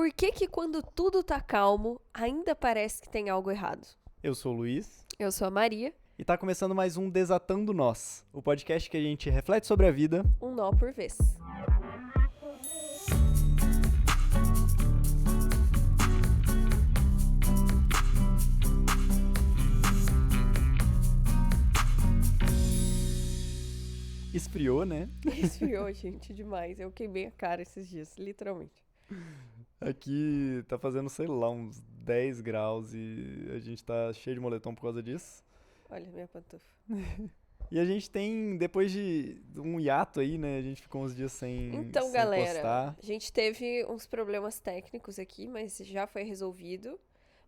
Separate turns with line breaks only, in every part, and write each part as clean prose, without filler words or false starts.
Por que que quando tudo tá calmo, ainda parece que tem algo errado?
Eu sou o Luiz
Eu sou a Maria,
e tá começando mais um Desatando Nós, o podcast que a gente reflete sobre a vida.
um nó por vez.
Esfriou, né?
Esfriou, gente, demais. Eu queimei a cara esses dias, literalmente.
Aqui tá fazendo, sei lá, uns 10 graus e a gente tá cheio de moletom por causa disso.
Olha minha pantufa.
E a gente tem, depois de um hiato aí, né? A gente ficou uns dias
Então,
sem
galera,
postar.
a gente teve uns problemas técnicos aqui, mas já foi resolvido.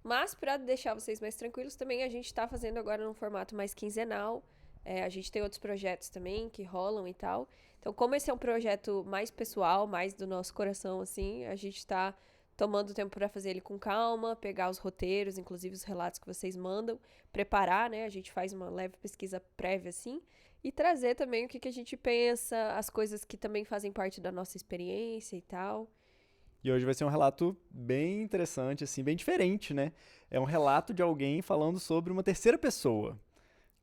Mas pra deixar vocês mais tranquilos, também a gente tá fazendo agora num formato mais quinzenal. A gente tem outros projetos também que rolam e tal. Então, como esse é um projeto mais pessoal, mais do nosso coração, assim, a gente tá tomando tempo pra fazer ele com calma, pegar os roteiros, inclusive os relatos que vocês mandam, preparar, né? A gente faz uma leve pesquisa prévia, assim, e trazer também o que a gente pensa, as coisas que também fazem parte da nossa experiência e tal.
E hoje vai ser um relato bem interessante, assim, bem diferente, né? É um relato de alguém falando sobre uma terceira pessoa.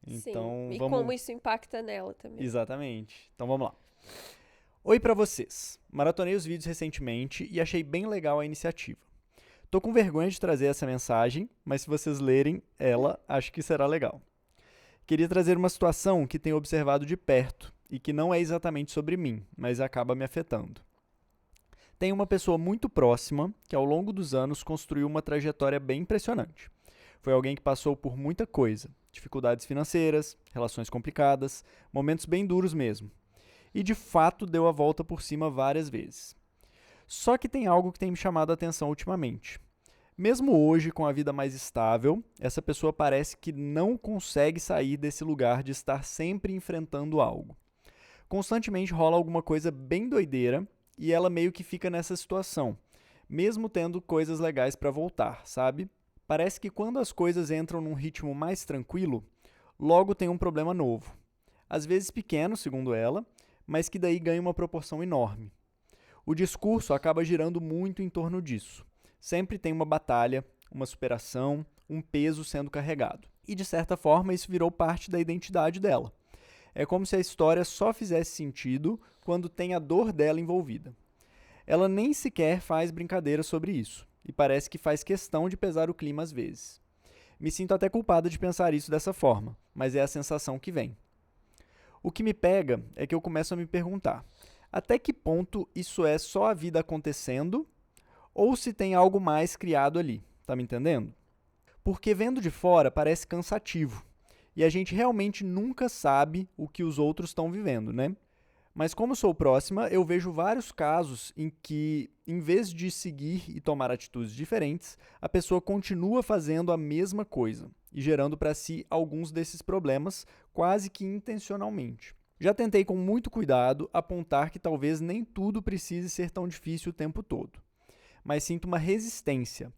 Sim,
Então,
e
vamos...
como isso impacta nela também.
Exatamente. Então, vamos lá. Oi pra vocês. Maratonei os vídeos recentemente e achei bem legal a iniciativa. Tô com vergonha de trazer essa mensagem, mas se vocês lerem ela, acho que será legal. Queria trazer uma situação que tenho observado de perto e que não é exatamente sobre mim, mas acaba me afetando. Tem uma pessoa muito próxima que ao longo dos anos construiu uma trajetória bem impressionante. Foi alguém que passou por muita coisa, dificuldades financeiras, relações complicadas, momentos bem duros mesmo. E de fato deu a volta por cima várias vezes. Só que tem algo que tem me chamado a atenção ultimamente. Mesmo hoje, com a vida mais estável, essa pessoa parece que não consegue sair desse lugar de estar sempre enfrentando algo. Constantemente rola alguma coisa bem doideira e ela meio que fica nessa situação, mesmo tendo coisas legais para voltar, sabe? Parece que quando as coisas entram num ritmo mais tranquilo, logo tem um problema novo. Às vezes pequeno, segundo ela, mas que daí ganha uma proporção enorme. O discurso acaba girando muito em torno disso. Sempre tem uma batalha, uma superação, um peso sendo carregado. E de certa forma isso virou parte da identidade dela. É como se a história só fizesse sentido quando tem a dor dela envolvida. Ela nem sequer faz brincadeira sobre isso, e parece que faz questão de pesar o clima às vezes. Me sinto até culpada de pensar isso dessa forma, mas é a sensação que vem. O que me pega é que eu começo a me perguntar, até que ponto isso é só a vida acontecendo ou se tem algo mais criado ali, tá me entendendo? Porque vendo de fora parece cansativo, e a gente realmente nunca sabe o que os outros estão vivendo, né? Mas como sou próxima, eu vejo vários casos em que, em vez de seguir e tomar atitudes diferentes, a pessoa continua fazendo a mesma coisa e gerando para si alguns desses problemas quase que intencionalmente. Já tentei com muito cuidado apontar que talvez nem tudo precise ser tão difícil o tempo todo, mas sinto uma resistência.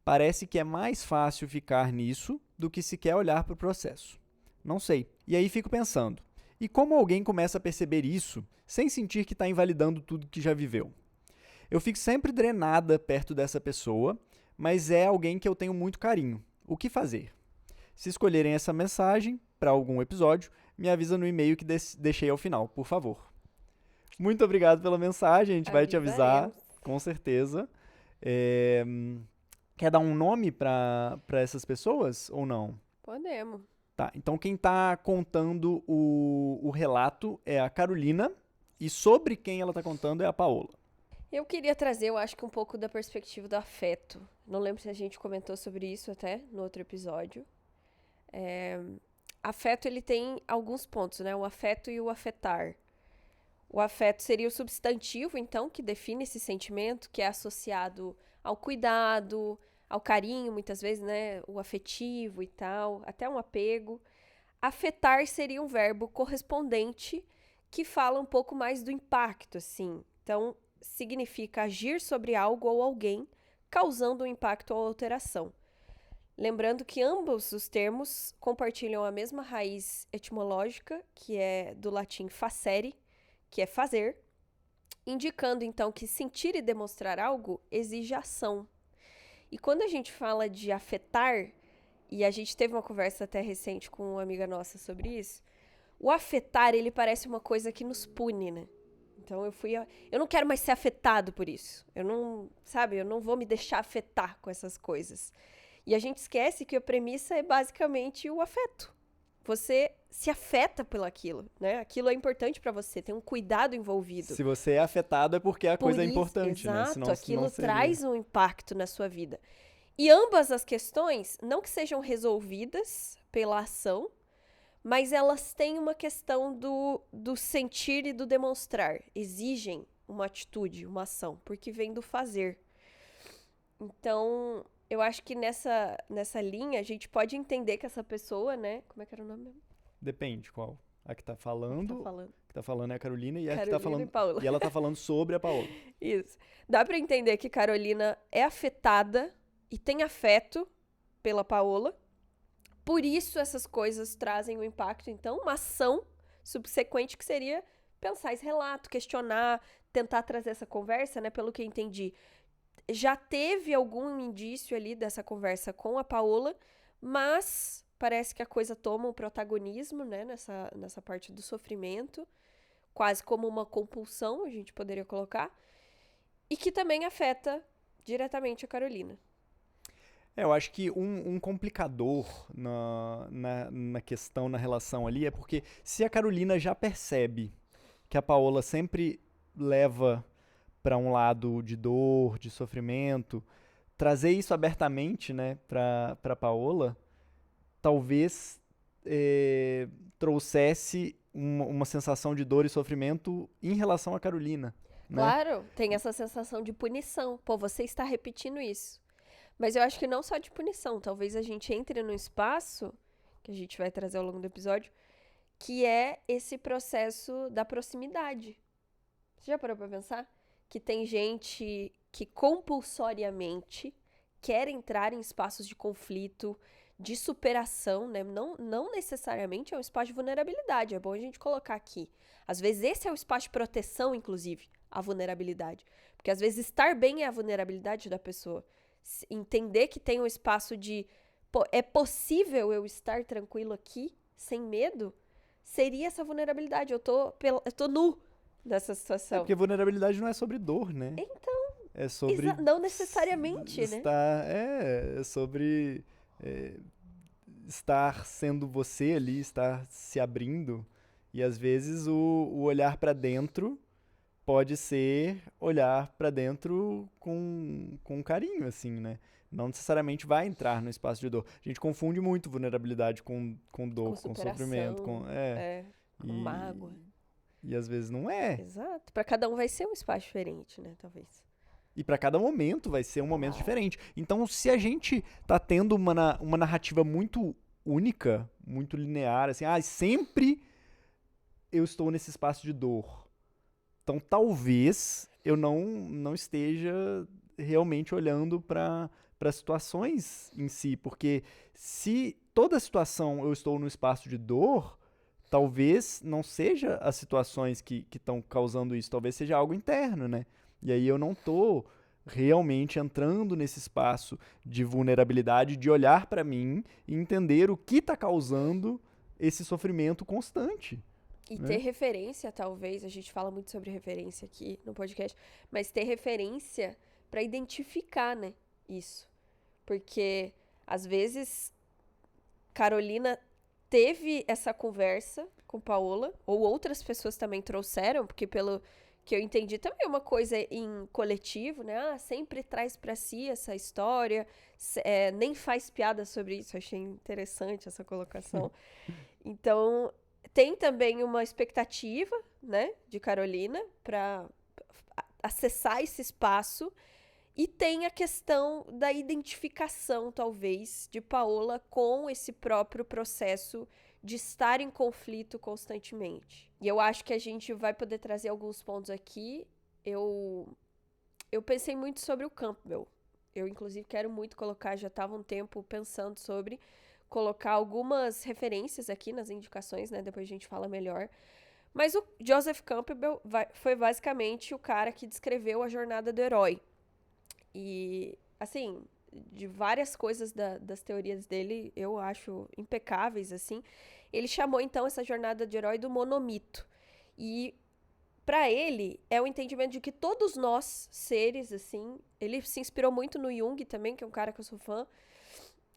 Parece que é mais fácil ficar nisso do que sequer olhar para o processo. Não sei. E aí fico pensando, e como alguém começa a perceber isso sem sentir que está invalidando tudo que já viveu? Eu fico sempre drenada perto dessa pessoa, mas é alguém que eu tenho muito carinho. O que fazer? Se escolherem essa mensagem para algum episódio, me avisa no e-mail que deixei ao final, por favor. Muito obrigado pela mensagem, a gente vai te avisar,
Avisaremos.
com certeza. É... Quer dar um nome para essas pessoas ou não?
Podemos.
Tá, então quem está contando o relato é a Carolina e sobre quem ela está contando é a Paola.
Eu queria trazer, eu acho que um pouco da perspectiva do afeto. Não lembro se a gente comentou sobre isso até no outro episódio. Afeto, ele tem alguns pontos, né? O afeto e o afetar. O afeto seria o substantivo, então, que define esse sentimento, que é associado ao cuidado, ao carinho, muitas vezes, né? O afetivo e tal, até um apego. Afetar seria um verbo correspondente que fala um pouco mais do impacto, assim. Então, significa agir sobre algo ou alguém, causando um impacto ou alteração. Lembrando que ambos os termos compartilham a mesma raiz etimológica, que é do latim facere, que é fazer, indicando então que sentir e demonstrar algo exige ação. E quando a gente fala de afetar, e a gente teve uma conversa até recente com uma amiga nossa sobre isso, o afetar, ele parece uma coisa que nos pune, né? Então eu não quero mais ser afetado por isso. Eu não vou me deixar afetar com essas coisas. E a gente esquece que a premissa é basicamente o afeto. Você se afeta pelo aquilo, né? Aquilo é importante pra você, tem um cuidado envolvido.
Se você é afetado é porque a coisa é importante, né?
Exato,
Senão,
aquilo
não seria.
traz um impacto na sua vida. E ambas as questões, não que sejam resolvidas pela ação, mas elas têm uma questão do sentir e do demonstrar. Exigem uma atitude, uma ação, porque vem do fazer. Então, eu acho que nessa linha, a gente pode entender que essa pessoa, né? Como é que era o nome mesmo?
Depende qual. A que tá
O que
falando.
tá falando?
Que tá falando é a Carolina e a que
Carolina
tá falando.
e Paola.
E ela tá falando sobre a Paola.
Isso. Dá pra entender que Carolina é afetada e tem afeto pela Paola. Por isso essas coisas trazem um impacto. Então, uma ação subsequente que seria pensar esse relato, questionar, tentar trazer essa conversa, né? Pelo que eu entendi, já teve algum indício ali dessa conversa com a Paola, mas parece que a coisa toma um protagonismo, né? Nessa parte do sofrimento, quase como uma compulsão, a gente poderia colocar, e que também afeta diretamente a Carolina.
Eu acho que um complicador na questão, na relação ali, é porque se a Carolina já percebe que a Paola sempre leva para um lado de dor, de sofrimento, trazer isso abertamente, né, para Paola, talvez trouxesse uma sensação de dor e sofrimento em relação a Carolina, né?
Claro, tem essa sensação de punição. Pô, você está repetindo isso. Mas eu acho que não só de punição. Talvez a gente entre num espaço, que a gente vai trazer ao longo do episódio, que é esse processo da proximidade. Você já parou pra pensar? Que tem gente que compulsoriamente quer entrar em espaços de conflito, de superação, né? Não necessariamente é um espaço de vulnerabilidade. É bom a gente colocar aqui. Às vezes esse é o espaço de proteção, inclusive, a vulnerabilidade. Porque às vezes estar bem é a vulnerabilidade da pessoa. Entender que tem um espaço de... Pô, é possível eu estar tranquilo aqui, sem medo? Seria essa vulnerabilidade. Eu tô nu nessa situação.
Porque vulnerabilidade não é sobre dor, né?
Então,
é sobre
não necessariamente, né?
É sobre estar sendo você ali, estar se abrindo. E às vezes o olhar pra dentro pode ser olhar pra dentro com carinho, assim, né? Não necessariamente vai entrar no espaço de dor. A gente confunde muito vulnerabilidade com dor, com sofrimento, com
mágoa.
E às vezes não é.
Exato. Pra cada um vai ser um espaço diferente, né? Talvez.
E pra cada momento vai ser um momento diferente. Então, se a gente tá tendo uma narrativa muito única, muito linear, assim, sempre eu estou nesse espaço de dor. Então, talvez eu não esteja realmente olhando para situações em si, porque se toda situação eu estou no espaço de dor, talvez não seja as situações que estão causando isso, talvez seja algo interno, né? E aí eu não tô realmente entrando nesse espaço de vulnerabilidade, de olhar para mim e entender o que está causando esse sofrimento constante.
E ter referência, talvez, a gente fala muito sobre referência aqui no podcast, mas ter referência para identificar, né, isso. Porque, às vezes, Carolina teve essa conversa com Paola, ou outras pessoas também trouxeram, porque pelo que eu entendi também é uma coisa em coletivo, né? Sempre traz para si essa história, nem faz piada sobre isso, achei interessante essa colocação. Então, tem também uma expectativa, né, de Carolina para acessar esse espaço. E tem a questão da identificação, talvez, de Paola com esse próprio processo de estar em conflito constantemente. E eu acho que a gente vai poder trazer alguns pontos aqui. Eu pensei muito sobre o Campbell. Eu, inclusive, quero muito colocar, já estava um tempo pensando sobre colocar algumas referências aqui nas indicações, né? Depois a gente fala melhor. Mas o Joseph Campbell foi basicamente o cara que descreveu a jornada do herói. E, assim, de várias coisas das teorias dele, eu acho impecáveis, assim. Ele chamou, então, essa jornada de herói do monomito. E, para ele, é o entendimento de que todos nós, seres, assim... Ele se inspirou muito no Jung também, que é um cara que eu sou fã.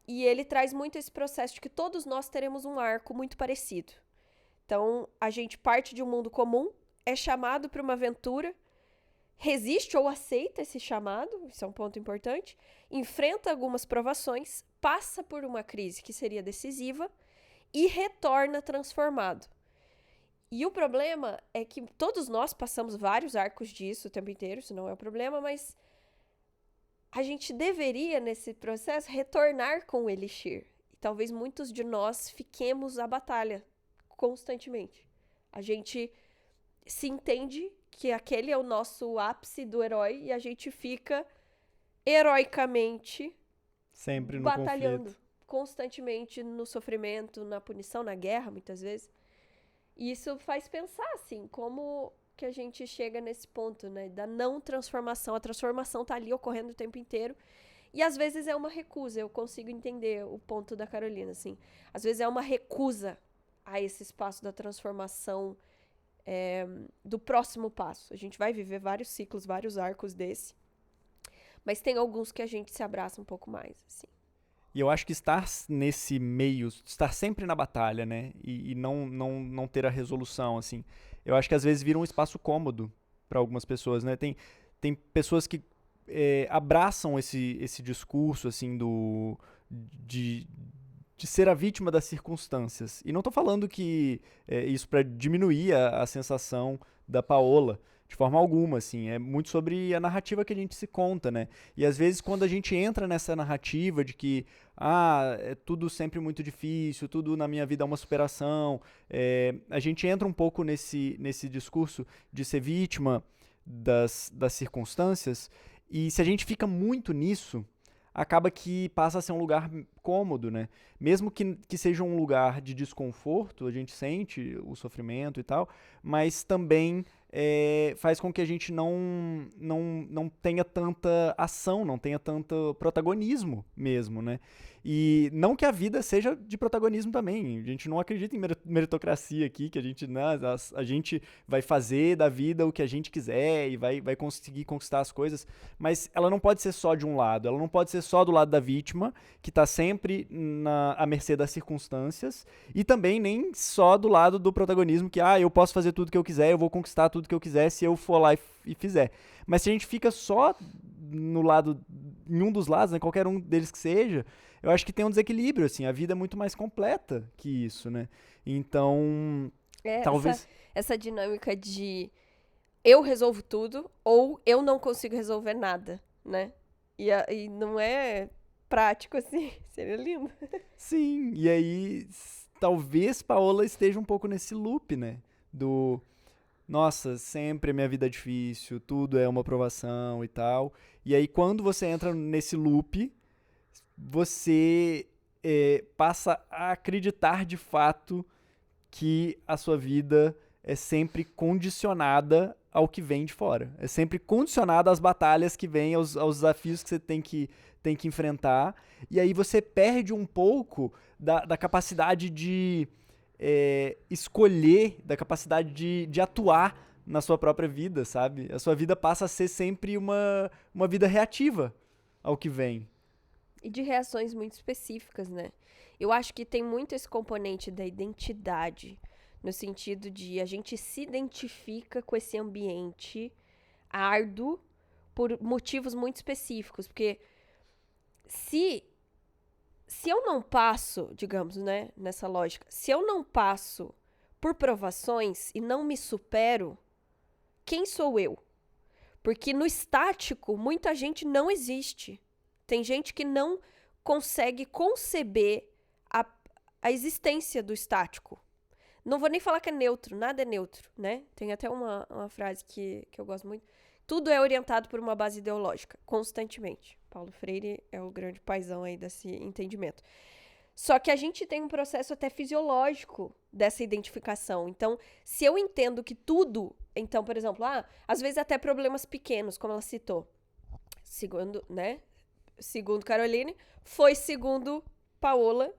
E ele traz muito esse processo de que todos nós teremos um arco muito parecido. Então, a gente parte de um mundo comum, é chamado para uma aventura, resiste ou aceita esse chamado, isso é um ponto importante, enfrenta algumas provações, passa por uma crise que seria decisiva e retorna transformado. E o problema é que todos nós passamos vários arcos disso o tempo inteiro, isso não é o problema, mas a gente deveria, nesse processo, retornar com o Elixir. E talvez muitos de nós fiquemos à batalha constantemente. A gente se entende que aquele é o nosso ápice do herói e a gente fica heroicamente
Sempre no
batalhando
conflito.
constantemente no sofrimento, na punição, na guerra, muitas vezes. E isso faz pensar, assim, como que a gente chega nesse ponto, né, da não transformação. A transformação tá ali ocorrendo o tempo inteiro. E às vezes é uma recusa. Eu consigo entender o ponto da Carolina, assim. Às vezes é uma recusa a esse espaço da transformação, do próximo passo. A gente vai viver vários ciclos, vários arcos desse. Mas tem alguns que a gente se abraça um pouco mais, assim.
E eu acho que estar nesse meio, estar sempre na batalha, né? E não ter a resolução, assim. Eu acho que às vezes vira um espaço cômodo para algumas pessoas, né? Tem pessoas que abraçam esse discurso, assim, de, de ser a vítima das circunstâncias. E não tô falando que isso para diminuir a sensação da Paola, de forma alguma, assim. É muito sobre a narrativa que a gente se conta, né? E às vezes quando a gente entra nessa narrativa de que é tudo sempre muito difícil, tudo na minha vida é uma superação, a gente entra um pouco nesse discurso de ser vítima das circunstâncias, e se a gente fica muito nisso, acaba que passa a ser um lugar cômodo, né? Mesmo que seja um lugar de desconforto, a gente sente o sofrimento e tal, mas também faz com que a gente não tenha tanta ação, não tenha tanto protagonismo mesmo, né? E não que a vida seja de protagonismo também. A gente não acredita em meritocracia aqui, que a gente, né, a gente vai fazer da vida o que a gente quiser e vai conseguir conquistar as coisas, mas ela não pode ser só de um lado, ela não pode ser só do lado da vítima, que está sempre à mercê das circunstâncias, e também nem só do lado do protagonismo, que eu posso fazer tudo que eu quiser, eu vou conquistar tudo que eu quiser se eu for lá e fizer. Mas se a gente fica só no lado, em um dos lados, né, qualquer um deles que seja, eu acho que tem um desequilíbrio, assim, a vida é muito mais completa que isso, né? Então, talvez...
Essa dinâmica de eu resolvo tudo ou eu não consigo resolver nada, né? E não é prático assim, seria lindo.
Sim, e aí talvez Paola esteja um pouco nesse loop, né? Nossa, sempre a minha vida é difícil, tudo é uma provação e tal. E aí quando você entra nesse loop, você passa a acreditar de fato que a sua vida é sempre condicionada ao que vem de fora. É sempre condicionada às batalhas que vêm, aos desafios que você tem que enfrentar. E aí você perde um pouco da capacidade de escolher, da capacidade de atuar na sua própria vida, sabe? A sua vida passa a ser sempre uma vida reativa ao que vem.
E de reações muito específicas, né? Eu acho que tem muito esse componente da identidade, no sentido de a gente se identifica com esse ambiente árduo por motivos muito específicos. Porque se eu não passo, digamos, né, nessa lógica, se eu não passo por provações e não me supero, quem sou eu? Porque no estático, muita gente não existe. Tem gente que não consegue conceber a existência do estático. Não vou nem falar que é neutro, nada é neutro, né? Tem até uma frase que eu gosto muito. Tudo é orientado por uma base ideológica, constantemente. Paulo Freire é o grande paizão aí desse entendimento. Só que a gente tem um processo até fisiológico dessa identificação. Então, se eu entendo que tudo... Então, por exemplo, às vezes até problemas pequenos, como ela citou. Segundo Caroline, foi segundo Paola,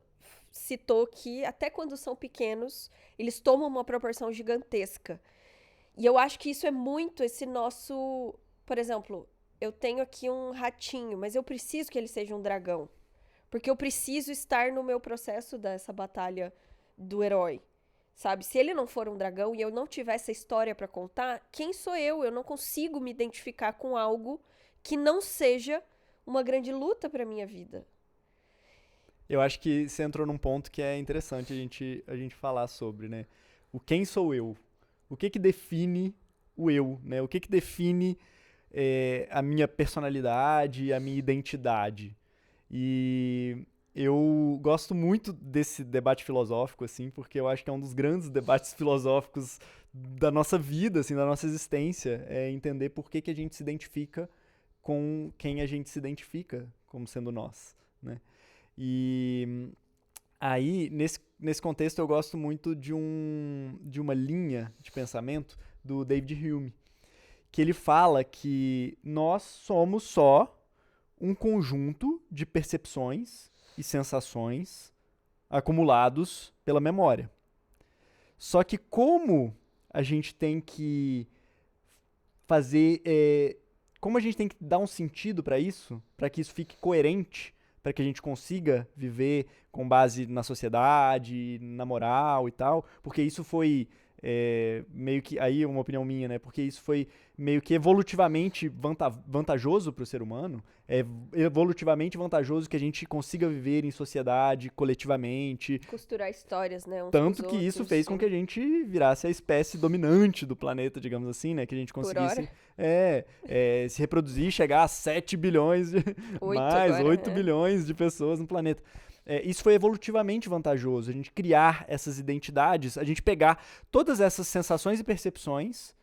citou que até quando são pequenos, eles tomam uma proporção gigantesca. E eu acho que isso é muito esse nosso... Por exemplo, eu tenho aqui um ratinho, mas eu preciso que ele seja um dragão. Porque eu preciso estar no meu processo dessa batalha do herói, sabe? Se ele não for um dragão e eu não tiver essa história pra contar, quem sou eu? Eu não consigo me identificar com algo que não seja uma grande luta pra minha vida.
Eu acho que você entrou num ponto que é interessante a gente falar sobre, né? O quem sou eu? O que define o eu, né? O que define a minha personalidade, a minha identidade? E eu gosto muito desse debate filosófico, assim, porque eu acho que é um dos grandes debates filosóficos da nossa vida, assim, da nossa existência, é entender por que a gente se identifica com quem a gente se identifica como sendo nós, né? E aí, nesse contexto, eu gosto muito de uma linha de pensamento do David Hume, que ele fala que nós somos só um conjunto de percepções e sensações acumulados pela memória. Só que como a gente tem que fazer, como a gente tem que dar um sentido para isso, para que isso fique coerente, para que a gente consiga viver com base na sociedade, na moral e tal, porque isso foi meio que, aí uma opinião minha, né, porque isso foi meio que evolutivamente vantajoso para o ser humano, é evolutivamente vantajoso que a gente consiga viver em sociedade, coletivamente.
Costurar histórias, né? Uns
Tanto
com os
que isso
outros,
fez com que a gente virasse a espécie dominante do planeta, digamos assim, né? Que a gente
Por hora.
conseguisse se reproduzir, chegar a 7 bilhões, mais
agora,
8 bilhões de pessoas no planeta. Isso foi evolutivamente vantajoso, a gente criar essas identidades, a gente pegar todas essas sensações e percepções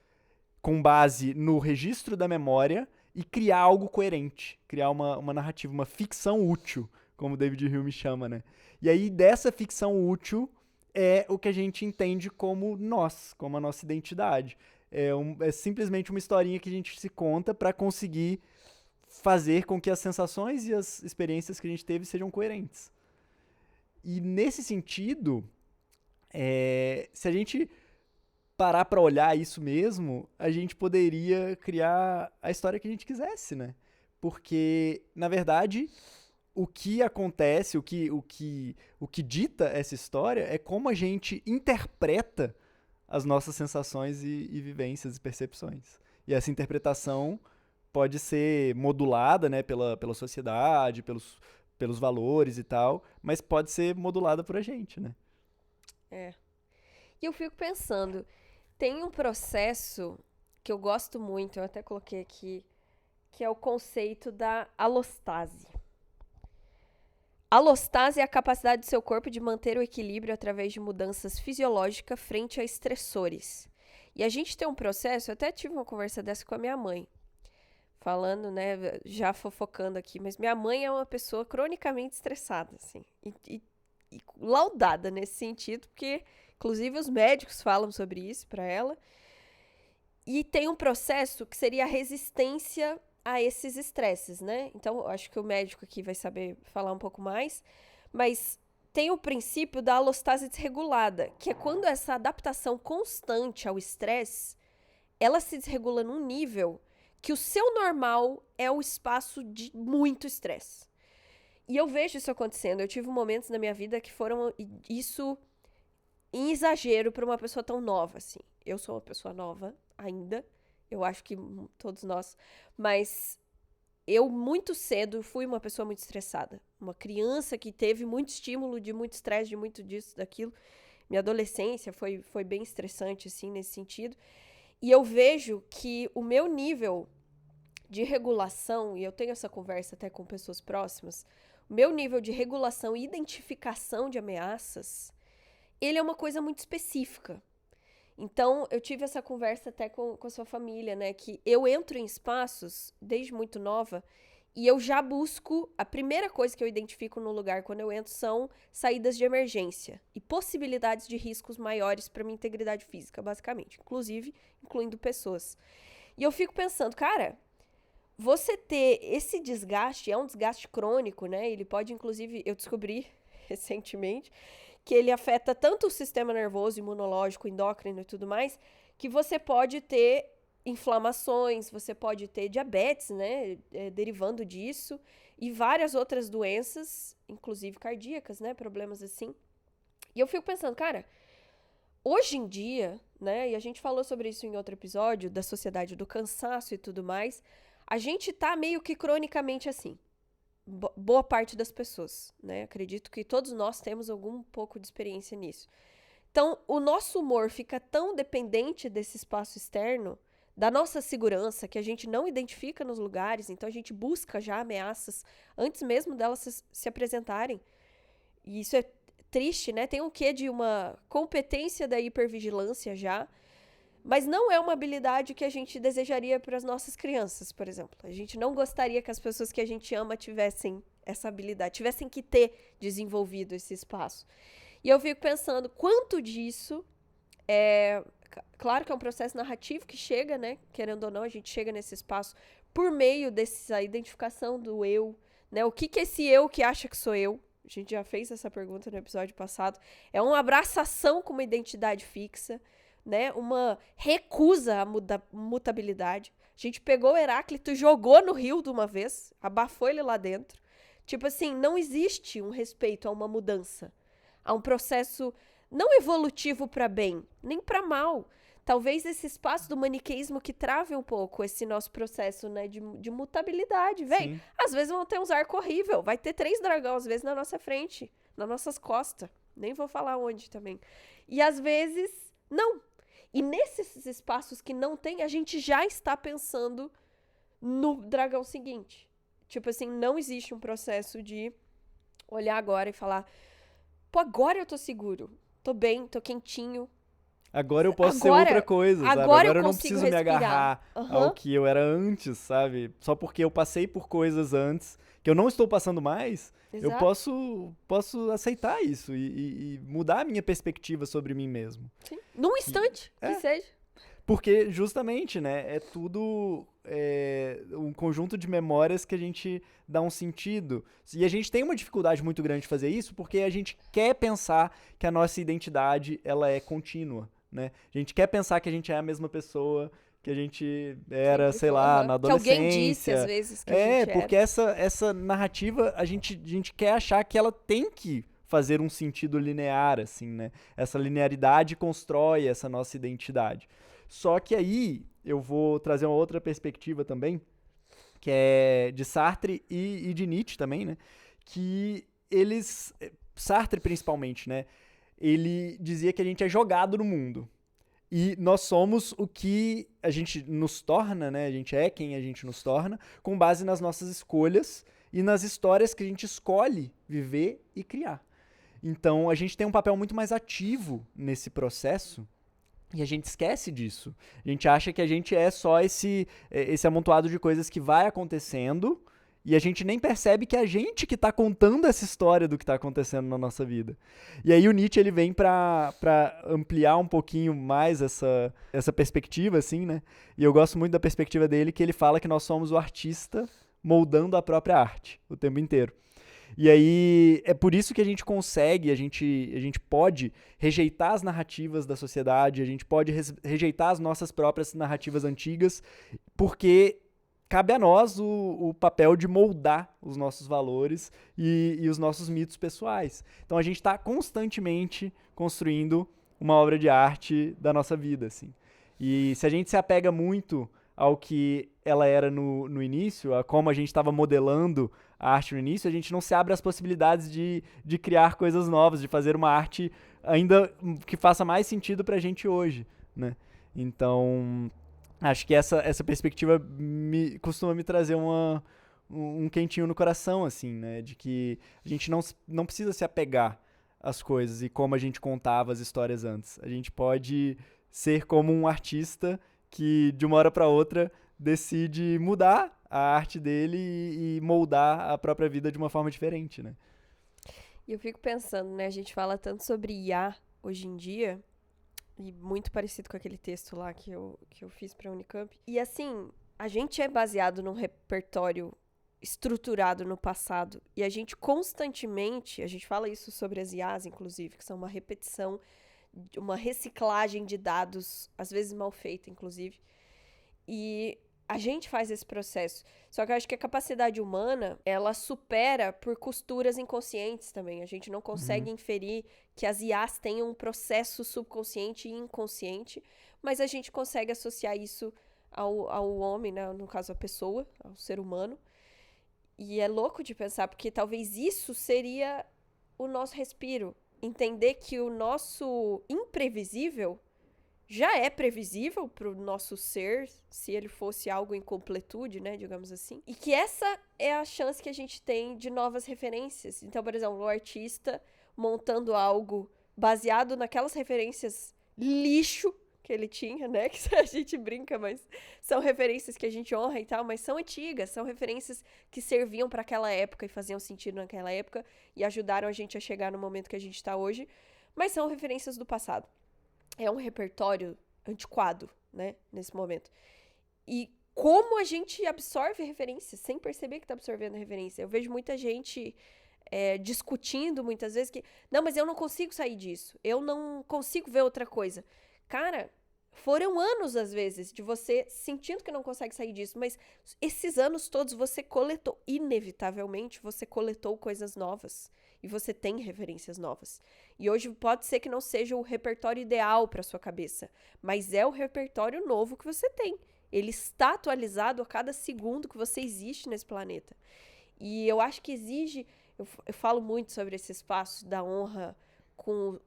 com base no registro da memória e criar algo coerente, criar uma narrativa, uma ficção útil, como David Hume chama, né? E aí, dessa ficção útil é o que a gente entende como nós, como a nossa identidade. É simplesmente uma historinha que a gente se conta para conseguir fazer com que as sensações e as experiências que a gente teve sejam coerentes. E nesse sentido, se a gente parar para olhar isso mesmo, a gente poderia criar a história que a gente quisesse, né? Porque, na verdade, o que acontece, o que dita essa história é como a gente interpreta as nossas sensações e vivências e percepções. E essa interpretação pode ser modulada, né, pela sociedade, pelos valores e tal, mas pode ser modulada por a gente, né?
E eu fico pensando, tem um processo que eu gosto muito, eu até coloquei aqui, que é o conceito da alostase. Alostase é a capacidade do seu corpo de manter o equilíbrio através de mudanças fisiológicas frente a estressores. E a gente tem um processo, eu até tive uma conversa dessa com a minha mãe, falando, né, já fofocando aqui, mas minha mãe é uma pessoa cronicamente estressada, assim, e laudada nesse sentido, porque inclusive os médicos falam sobre isso para ela. E tem um processo que seria a resistência a esses estresses, né? Então, eu acho que o médico aqui vai saber falar um pouco mais, mas tem o princípio da alostase desregulada, que é quando essa adaptação constante ao estresse, ela se desregula num nível que o seu normal é o espaço de muito estresse. E eu vejo isso acontecendo. Eu tive momentos na minha vida que foram isso em exagero para uma pessoa tão nova, assim. Eu sou uma pessoa nova ainda, eu acho que todos nós, mas eu muito cedo fui uma pessoa muito estressada. Uma criança que teve muito estímulo, de muito estresse, de muito disso, daquilo. Minha adolescência foi bem estressante, assim, nesse sentido. E eu vejo que o meu nível de regulação, e eu tenho essa conversa até com pessoas próximas, o meu nível de regulação e identificação de ameaças, ele é uma coisa muito específica. Então, eu tive essa conversa até com a sua família, né? Que eu entro em espaços, desde muito nova, E eu já busco, a primeira coisa que eu identifico no lugar quando eu entro são saídas de emergência e possibilidades de riscos maiores para minha integridade física, basicamente, inclusive incluindo pessoas. E eu fico pensando, cara, você ter esse desgaste, é um desgaste crônico, né? Ele pode, inclusive, eu descobri recentemente, que ele afeta tanto o sistema nervoso, imunológico, endócrino e tudo mais, que você pode ter inflamações, você pode ter diabetes, né, derivando disso, e várias outras doenças, inclusive cardíacas, né, problemas assim. E eu fico pensando, cara, hoje em dia, né, e a gente falou sobre isso em outro episódio, da sociedade do cansaço e tudo mais, a gente tá meio que cronicamente assim. Boa parte das pessoas, né? Acredito que todos nós temos algum pouco de experiência nisso. Então, o nosso humor fica tão dependente desse espaço externo, da nossa segurança, que a gente não identifica nos lugares, então a gente busca já ameaças antes mesmo delas se apresentarem. E isso é triste, né? Tem um quê de uma competência da hipervigilância já, mas não é uma habilidade que a gente desejaria para as nossas crianças, por exemplo. A gente não gostaria que as pessoas que a gente ama tivessem essa habilidade, tivessem que ter desenvolvido esse espaço. E eu fico pensando quanto disso é... Claro que é um processo narrativo que chega, né? Querendo ou não, a gente chega nesse espaço por meio dessa identificação do eu, né? O que é esse eu que acha que sou eu? A gente já fez essa pergunta no episódio passado. É uma abraçação com uma identidade fixa, né? Uma recusa à mutabilidade. A gente pegou o Heráclito e jogou no rio de uma vez, abafou ele lá dentro. Tipo assim, não existe um respeito a uma mudança, a um processo não evolutivo para bem, nem para mal. Talvez esse espaço do maniqueísmo que trave um pouco esse nosso processo, né, de mutabilidade. Véi, às vezes vão ter uns arcos horríveis, vai ter 3 dragões, às vezes, na nossa frente, nas nossas costas. Nem vou falar onde também. E às vezes, não. E nesses espaços que não tem, a gente já está pensando no dragão seguinte. Tipo assim, não existe um processo de olhar agora e falar, pô, agora eu tô seguro, tô bem, tô quentinho.
Agora eu posso ser outra coisa, sabe? Agora eu não preciso me agarrar ao que eu era antes, sabe? Só porque eu passei por coisas antes que eu não estou passando mais, eu posso aceitar isso e mudar a minha perspectiva sobre mim mesmo.
Sim. Num instante, que seja.
Porque, justamente, né, é tudo um conjunto de memórias que a gente dá um sentido. E a gente tem uma dificuldade muito grande de fazer isso porque a gente quer pensar que a nossa identidade, ela é contínua, né? A gente quer pensar que a gente é a mesma pessoa que a gente era, sei lá, na adolescência.
Que alguém disse, às vezes, que a gente
porque essa narrativa, a gente quer achar que ela tem que fazer um sentido linear, assim, né? Essa linearidade constrói essa nossa identidade. Só que aí eu vou trazer uma outra perspectiva também, que é de Sartre e de Nietzsche também, né? Que eles, Sartre principalmente, né? Ele dizia que a gente é jogado no mundo. E nós somos o que a gente nos torna, né? A gente é quem a gente nos torna, com base nas nossas escolhas e nas histórias que a gente escolhe viver e criar. Então, a gente tem um papel muito mais ativo nesse processo e a gente esquece disso. A gente acha que a gente é só esse amontoado de coisas que vai acontecendo e a gente nem percebe que é a gente que está contando essa história do que está acontecendo na nossa vida. E aí o Nietzsche ele vem para ampliar um pouquinho mais essa perspectiva, assim, né? E eu gosto muito da perspectiva dele, que ele fala que nós somos o artista moldando a própria arte o tempo inteiro. E aí é por isso que a gente consegue, a gente pode rejeitar as narrativas da sociedade, a gente pode rejeitar as nossas próprias narrativas antigas, porque cabe a nós o papel de moldar os nossos valores e os nossos mitos pessoais. Então a gente está constantemente construindo uma obra de arte da nossa vida, assim. E se a gente se apega muito ao que ela era no início, a como a gente estava modelando a arte no início, a gente não se abre às possibilidades de criar coisas novas, de fazer uma arte ainda que faça mais sentido pra gente hoje, né? Então, acho que essa perspectiva costuma me trazer um quentinho no coração, assim, né? De que a gente não precisa se apegar às coisas e como a gente contava as histórias antes. A gente pode ser como um artista que, de uma hora para outra, decide mudar a arte dele e moldar a própria vida de uma forma diferente, né?
E eu fico pensando, né? A gente fala tanto sobre IA hoje em dia, e muito parecido com aquele texto lá que eu fiz pra Unicamp. E assim, a gente é baseado num repertório estruturado no passado. E a gente constantemente, a gente fala isso sobre as IAs, inclusive, que são uma repetição, uma reciclagem de dados, às vezes mal feita, inclusive. E a gente faz esse processo. Só que eu acho que a capacidade humana, ela supera por costuras inconscientes também. A gente não consegue inferir que as IAs tenham um processo subconsciente e inconsciente, mas a gente consegue associar isso ao homem, né? No caso, a pessoa, ao ser humano. E é louco de pensar, porque talvez isso seria o nosso respiro. Entender que o nosso imprevisível já é previsível para o nosso ser, se ele fosse algo em completude, né, digamos assim. E que essa é a chance que a gente tem de novas referências. Então, por exemplo, o artista montando algo baseado naquelas referências lixo que ele tinha, né, que a gente brinca, mas são referências que a gente honra e tal, mas são antigas, são referências que serviam para aquela época e faziam sentido naquela época e ajudaram a gente a chegar no momento que a gente está hoje, mas são referências do passado. É um repertório antiquado, né, nesse momento. E como a gente absorve referências sem perceber que tá absorvendo referência. Eu vejo muita gente discutindo muitas vezes que, não, mas eu não consigo sair disso, eu não consigo ver outra coisa. Cara, foram anos, às vezes, de você sentindo que não consegue sair disso, mas esses anos todos você coletou, inevitavelmente, você coletou coisas novas. E você tem referências novas. E hoje pode ser que não seja o repertório ideal para sua cabeça, mas é o repertório novo que você tem. Ele está atualizado a cada segundo que você existe nesse planeta. E eu acho que exige... Eu falo muito sobre esse espaço da honra com...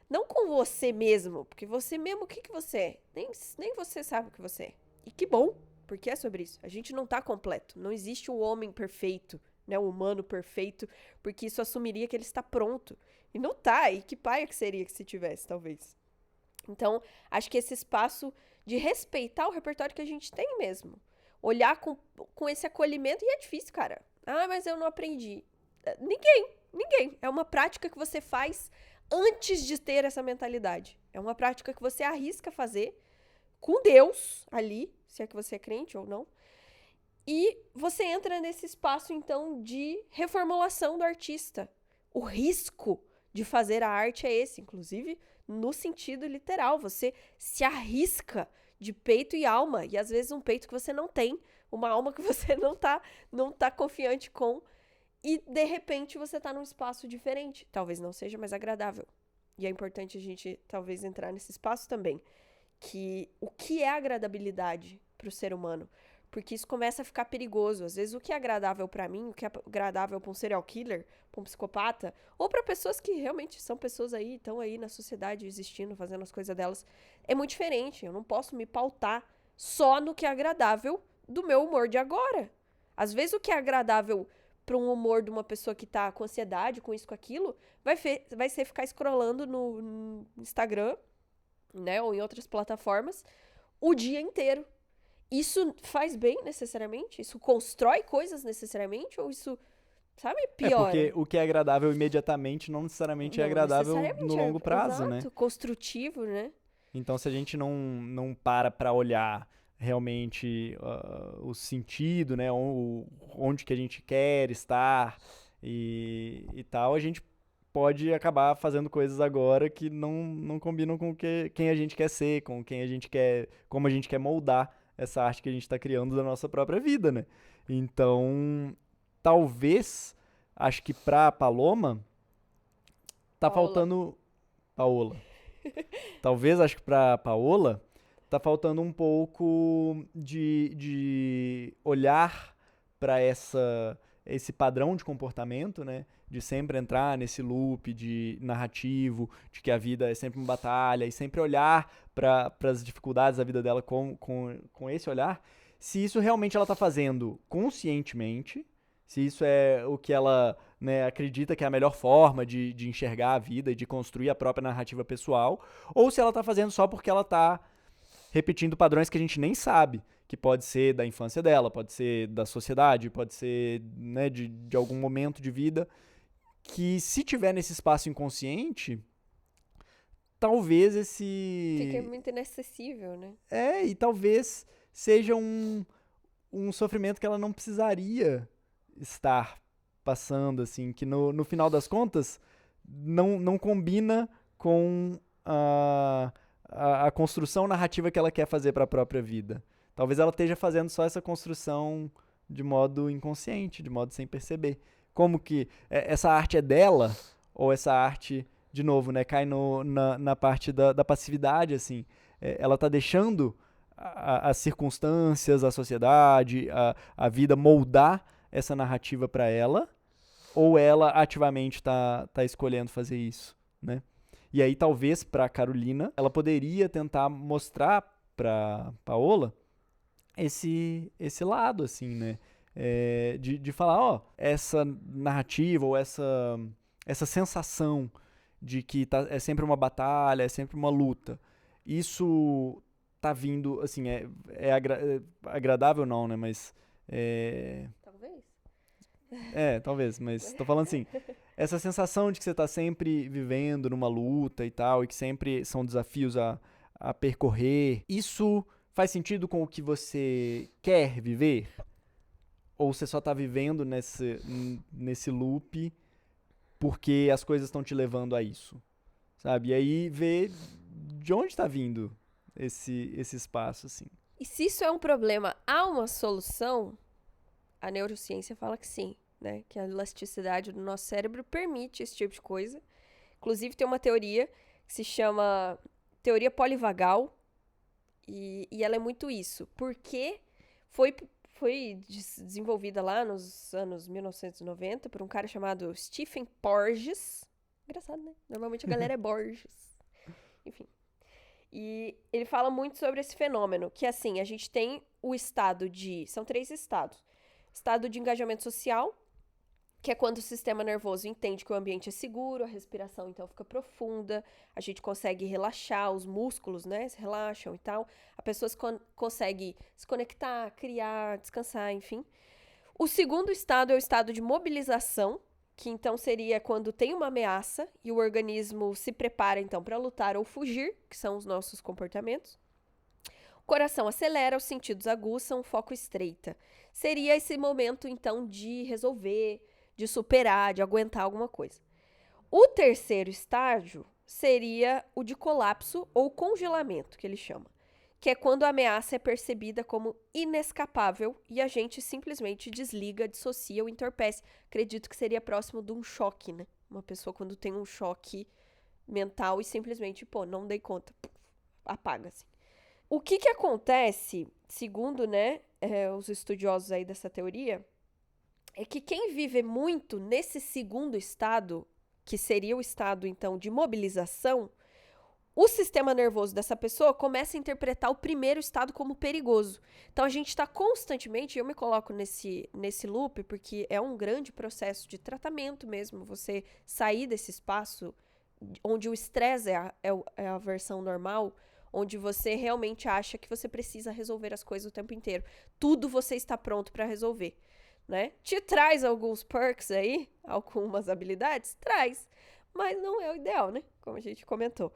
não com você mesmo, porque você mesmo, o que você é? Nem você sabe o que você é. E que bom, porque é sobre isso. A gente não está completo. Não existe um homem perfeito, né, um humano perfeito, porque isso assumiria que ele está pronto. E não tá, e que paia que seria que se tivesse, talvez. Então, acho que esse espaço de respeitar o repertório que a gente tem mesmo. Olhar com esse acolhimento, e é difícil, cara. Ah, mas eu não aprendi. Ninguém. É uma prática que você faz antes de ter essa mentalidade. É uma prática que você arrisca fazer com Deus ali, se é que você é crente ou não. E você entra nesse espaço, então, de reformulação do artista. O risco de fazer a arte é esse, inclusive no sentido literal. Você se arrisca de peito e alma, e às vezes um peito que você não tem, uma alma que você não tá confiante com, e de repente você tá num espaço diferente. Talvez não seja mais agradável. E é importante a gente, talvez, entrar nesse espaço também. Que o que é agradabilidade para o ser humano? Porque isso começa a ficar perigoso. Às vezes o que é agradável pra mim, o que é agradável pra um serial killer, pra um psicopata, ou pra pessoas que realmente são pessoas aí, estão aí na sociedade existindo, fazendo as coisas delas, é muito diferente. Eu não posso me pautar só no que é agradável do meu humor de agora. Às vezes o que é agradável pra um humor de uma pessoa que tá com ansiedade, com isso, com aquilo, vai ser ficar scrollando no Instagram, né, ou em outras plataformas, o dia inteiro. Isso faz bem necessariamente? Isso constrói coisas necessariamente? Ou isso, sabe, piora?
Porque o que é agradável imediatamente não necessariamente é agradável no longo prazo, né?
Exato, construtivo, né?
Então, se a gente não para olhar realmente o sentido, né? Onde que a gente quer estar e tal, a gente pode acabar fazendo coisas agora que não combinam com quem a gente quer ser, com quem a gente quer, como a gente quer moldar essa arte que a gente está criando da nossa própria vida, né? Então, talvez, acho que pra Paloma, tá faltando... Paola. Talvez, acho que pra Paola, tá faltando um pouco de olhar para esse padrão de comportamento, né? De sempre entrar nesse loop de narrativo, de que a vida é sempre uma batalha, e sempre olhar para as dificuldades da vida dela com esse olhar. Se isso realmente ela tá fazendo conscientemente, se isso é o que ela, né, acredita que é a melhor forma de enxergar a vida e de construir a própria narrativa pessoal, ou se ela tá fazendo só porque ela tá repetindo padrões que a gente nem sabe, que pode ser da infância dela, pode ser da sociedade, pode ser, né, de algum momento de vida, que se tiver nesse espaço inconsciente, talvez
Fica muito inacessível, né?
e talvez seja um sofrimento que ela não precisaria estar passando, assim, que no final das contas não combina com a construção narrativa que ela quer fazer para a própria vida. Talvez ela esteja fazendo só essa construção de modo inconsciente, de modo sem perceber. Como que essa arte é dela, ou essa arte, de novo, né, cai na parte da passividade, assim. Ela está deixando as circunstâncias, a sociedade, a vida moldar essa narrativa para ela, ou ela ativamente tá escolhendo fazer isso, né? E aí, talvez, para Carolina, ela poderia tentar mostrar para Paola esse lado, assim, né? De falar, ó, essa narrativa ou essa sensação de que é sempre uma batalha, é sempre uma luta. Isso tá vindo, assim, agradável não, né? Mas
Talvez.
talvez, mas tô falando assim, essa sensação de que você tá sempre vivendo numa luta e tal, e que sempre são desafios a percorrer, isso faz sentido com o que você quer viver? Ou você só tá vivendo nesse loop porque as coisas estão te levando a isso? Sabe? E aí ver de onde tá vindo esse espaço, assim.
E se isso é um problema, há uma solução? A neurociência fala que sim, né? Que a elasticidade do nosso cérebro permite esse tipo de coisa. Inclusive, tem uma teoria que se chama teoria polivagal, e ela é muito isso. Porque foi desenvolvida lá nos anos 1990 por um cara chamado Stephen Porges. Engraçado, né? Normalmente a galera é Borges. Enfim. E ele fala muito sobre esse fenômeno, que assim, a gente tem o estado de... São 3 estados. Estado de engajamento social, que é quando o sistema nervoso entende que o ambiente é seguro, a respiração então fica profunda, a gente consegue relaxar, os músculos, né, se relaxam e tal. A pessoa consegue se conectar, criar, descansar, enfim. O segundo estado é o estado de mobilização, que então seria quando tem uma ameaça e o organismo se prepara então para lutar ou fugir, que são os nossos comportamentos. O coração acelera, os sentidos aguçam, o foco estreita. Seria esse momento então de resolver, de superar, de aguentar alguma coisa. O terceiro estágio seria o de colapso ou congelamento, que ele chama, que é quando a ameaça é percebida como inescapável e a gente simplesmente desliga, dissocia ou entorpece. Acredito que seria próximo de um choque, né? Uma pessoa quando tem um choque mental e simplesmente, não dei conta, apaga, assim. O que acontece, segundo, né, os estudiosos aí dessa teoria, é que quem vive muito nesse segundo estado, que seria o estado, então, de mobilização, o sistema nervoso dessa pessoa começa a interpretar o primeiro estado como perigoso. Então, a gente está constantemente, eu me coloco nesse loop, porque é um grande processo de tratamento mesmo, você sair desse espaço onde o estresse é a versão normal, onde você realmente acha que você precisa resolver as coisas o tempo inteiro. Tudo você está pronto para resolver, né? Te traz alguns perks aí, algumas habilidades? Traz. Mas não é o ideal, né? Como a gente comentou.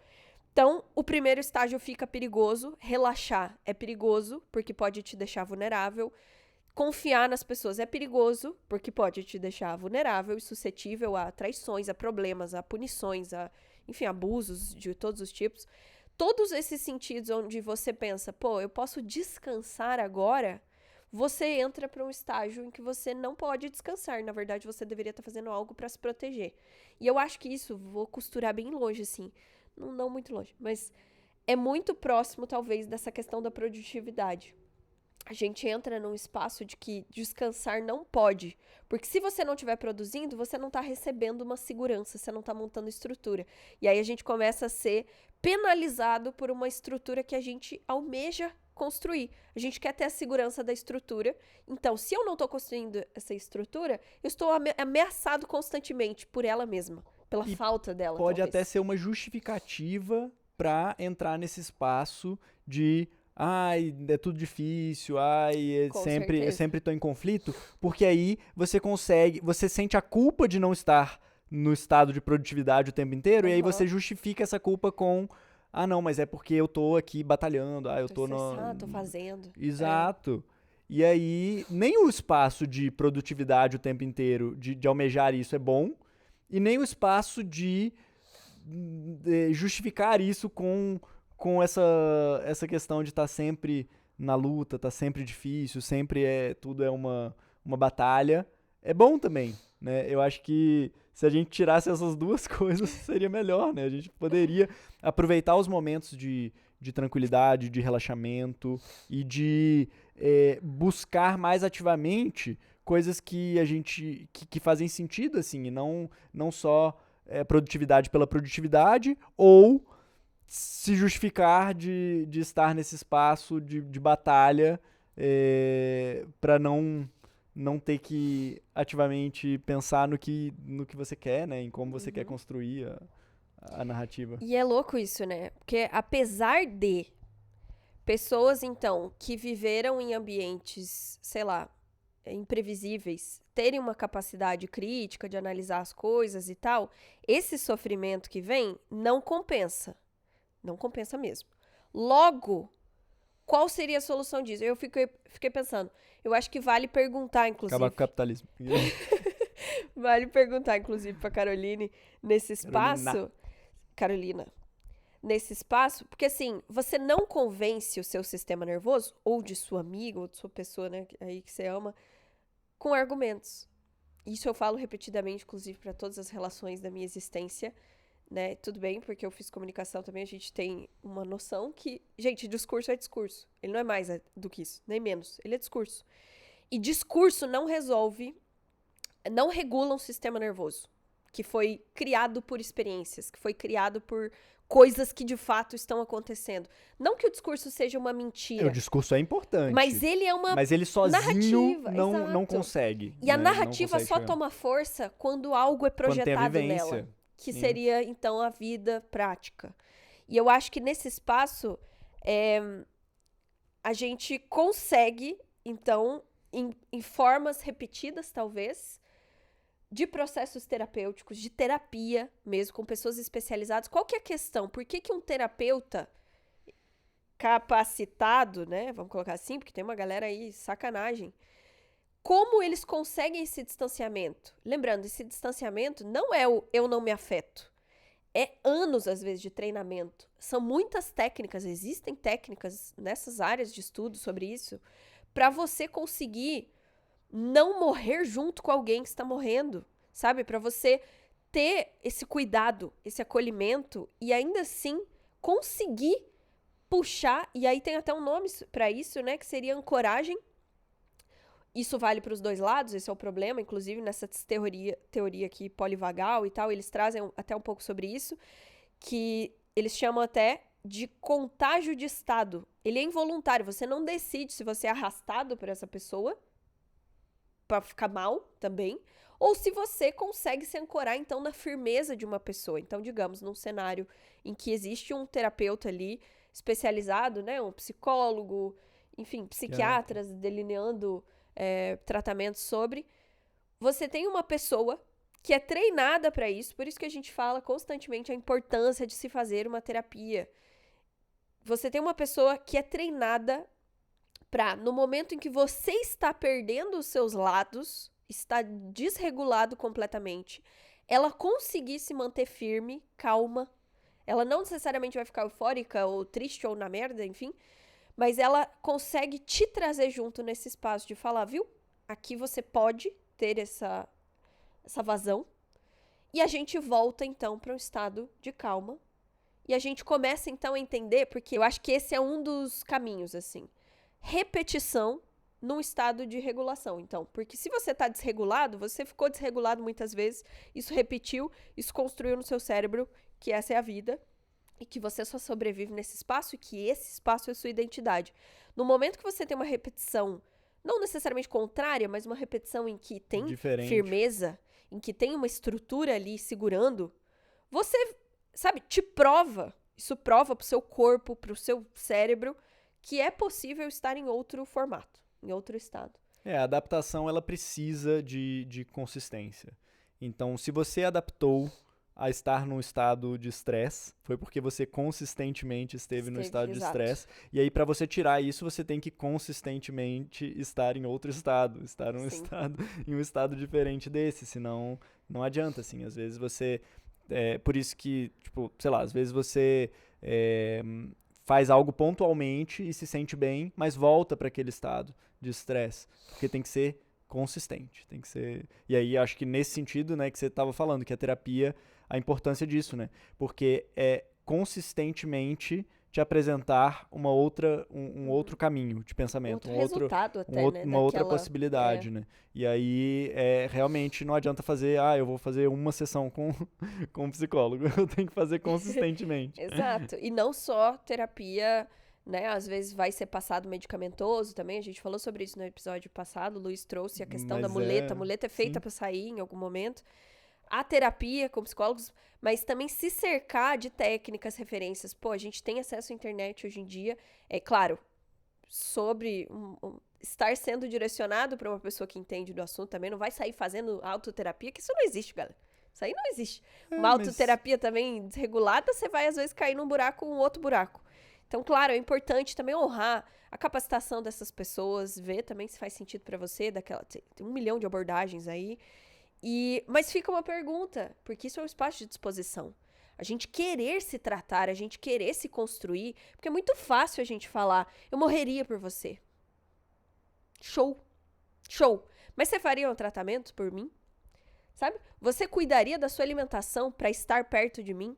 Então, o primeiro estágio fica perigoso. Relaxar é perigoso, porque pode te deixar vulnerável. Confiar nas pessoas é perigoso, porque pode te deixar vulnerável e suscetível a traições, a problemas, a punições, enfim, abusos de todos os tipos. Todos esses sentidos onde você pensa, eu posso descansar agora, você entra para um estágio em que você não pode descansar. Na verdade, você deveria estar fazendo algo para se proteger. E eu acho que isso, vou costurar bem longe, assim, não muito longe, mas é muito próximo, talvez, dessa questão da produtividade. A gente entra num espaço de que descansar não pode. Porque se você não estiver produzindo, você não está recebendo uma segurança, você não está montando estrutura. E aí a gente começa a ser penalizado por uma estrutura que a gente almeja construir. A gente quer ter a segurança da estrutura. Então, se eu não estou construindo essa estrutura, eu estou ameaçado constantemente por ela mesma, pela falta dela.
Pode
talvez.
até ser uma justificativa para entrar nesse espaço de ai, é tudo difícil, ai, eu
Com certeza.
sempre tô em conflito, porque aí você sente a culpa de não estar no estado de produtividade o tempo inteiro, e aí
Aham.
você justifica essa culpa com, ah, não, mas é porque eu tô aqui batalhando, eu
Tô
tô no...
estressado, tô fazendo. É.
Exato. E aí, nem o espaço de produtividade o tempo inteiro, de almejar isso é bom, e nem o espaço de justificar isso com essa questão de estar sempre na luta, tá sempre difícil, sempre tudo é uma batalha. É bom também, né? Eu acho que se a gente tirasse essas duas coisas, seria melhor, né? A gente poderia aproveitar os momentos de tranquilidade, de relaxamento e de buscar mais ativamente coisas que a gente que fazem sentido, assim, e não só produtividade pela produtividade ou se justificar de estar nesse espaço de batalha para não ter que ativamente pensar no que você quer, né? Em como você quer
Uhum.
construir a narrativa.
E é louco isso, né? Porque apesar de pessoas, então, que viveram em ambientes, sei lá, imprevisíveis, terem uma capacidade crítica de analisar as coisas e tal, esse sofrimento que vem não compensa. Não compensa mesmo. Logo, qual seria a solução disso? Eu fiquei pensando. Eu acho que vale perguntar,
Acabar com
inclusive.
o capitalismo.
Vale perguntar, inclusive, pra Caroline nesse
Carolina.
espaço. Carolina, nesse espaço, porque assim, você não convence o seu sistema nervoso, ou de sua amiga, ou de sua pessoa, né, aí que você ama, com argumentos. Isso eu falo repetidamente, inclusive, para todas as relações da minha existência, né? Tudo bem, porque eu fiz comunicação também, a gente tem uma noção que, gente, discurso é discurso. Ele não é mais do que isso, nem menos. Ele é discurso. E discurso não resolve, não regula um sistema nervoso que foi criado por experiências, que foi criado por coisas que de fato estão acontecendo. Não que o discurso seja uma
O
mentira,
discurso é
mas
importante,
ele é uma
mas ele sozinho
narrativa,
não
exato.
consegue,
E a
né? Não
narrativa
consegue
só
chegar.
toma força quando algo é
Quando tem a
projetado nela,
vivência.
que
Sim.
seria então a vida prática. E eu acho que nesse espaço a gente consegue, então, em formas repetidas, talvez, de processos terapêuticos, de terapia mesmo, com pessoas especializadas. Qual que é a questão? Por que um terapeuta capacitado, né? Vamos colocar assim, porque tem uma galera aí, sacanagem. Como eles conseguem esse distanciamento? Lembrando, esse distanciamento não é o eu não me afeto. É anos, às vezes, de treinamento. São muitas técnicas, existem técnicas nessas áreas de estudo sobre isso, para você conseguir não morrer junto com alguém que está morrendo, sabe? Para você ter esse cuidado, esse acolhimento e ainda assim conseguir puxar, e aí tem até um nome para isso, né, que seria ancoragem. Isso vale para os dois lados, esse é o problema, inclusive nessa teoria aqui polivagal e tal, eles trazem até um pouco sobre isso, que eles chamam até de contágio de estado. Ele é involuntário, você não decide se você é arrastado por essa pessoa para ficar mal também, ou se você consegue se ancorar então na firmeza de uma pessoa. Então, digamos, num cenário em que existe um terapeuta ali especializado, né, um psicólogo, enfim, psiquiatras delineando tratamentos sobre, você tem uma pessoa que é treinada para isso, por isso que a gente fala constantemente a importância de se fazer uma terapia. Você tem uma pessoa que é treinada para, no momento em que você está perdendo os seus lados, está desregulado completamente, ela conseguir se manter firme, calma. Ela não necessariamente vai ficar eufórica ou triste ou na merda, enfim, mas ela consegue te trazer junto nesse espaço de falar, viu? Aqui você pode ter essa vazão. E a gente volta então para um estado de calma. E a gente começa então a entender, porque eu acho que esse é um dos caminhos, assim. Repetição num estado de regulação, então. Porque se você está desregulado, você ficou desregulado muitas vezes, isso repetiu, isso construiu no seu cérebro que essa é a vida e que você só sobrevive nesse espaço e que esse espaço é sua identidade. No momento que você tem uma repetição, não necessariamente contrária, mas uma repetição em que tem
Diferente.
firmeza, em que tem uma estrutura ali segurando, você, sabe, te prova, isso prova pro seu corpo, pro seu cérebro, que é possível estar em outro formato, em outro estado.
A adaptação, ela precisa de consistência. Então, se você adaptou a estar num estado de estresse, foi porque você consistentemente esteve no estado de
exato.
estresse. E aí, para você tirar isso, você tem que consistentemente estar em outro estado, estar em um estado diferente desse, senão não adianta, assim. Às vezes você... por isso que, tipo, sei lá, às vezes você faz algo pontualmente e se sente bem, mas volta para aquele estado de estresse, porque tem que ser consistente, tem que ser... E aí, acho que nesse sentido, né, que você estava falando, que a terapia, a importância disso, né, porque é consistentemente te apresentar um outro caminho de pensamento,
resultado até, né,
uma outra possibilidade, né, e aí realmente não adianta fazer, eu vou fazer uma sessão com um psicólogo, eu tenho que fazer consistentemente.
Exato, e não só terapia, né, às vezes vai ser passado medicamentoso também, a gente falou sobre isso no episódio passado, o Luiz trouxe a questão da muleta, a muleta é feita para sair em algum momento, a terapia com psicólogos, mas também se cercar de técnicas, referências. Pô, a gente tem acesso à internet hoje em dia, é claro, sobre estar sendo direcionado para uma pessoa que entende do assunto também, não vai sair fazendo autoterapia, que isso não existe, galera. Isso aí não existe. Uma autoterapia também desregulada, você vai às vezes cair num buraco ou um outro buraco. Então, claro, é importante também honrar a capacitação dessas pessoas, ver também se faz sentido para você, tem 1 milhão de abordagens aí. Mas fica uma pergunta, porque isso é um espaço de disposição. A gente querer se tratar, a gente querer se construir, porque é muito fácil a gente falar, eu morreria por você. Show. Mas você faria um tratamento por mim? Sabe? Você cuidaria da sua alimentação para estar perto de mim?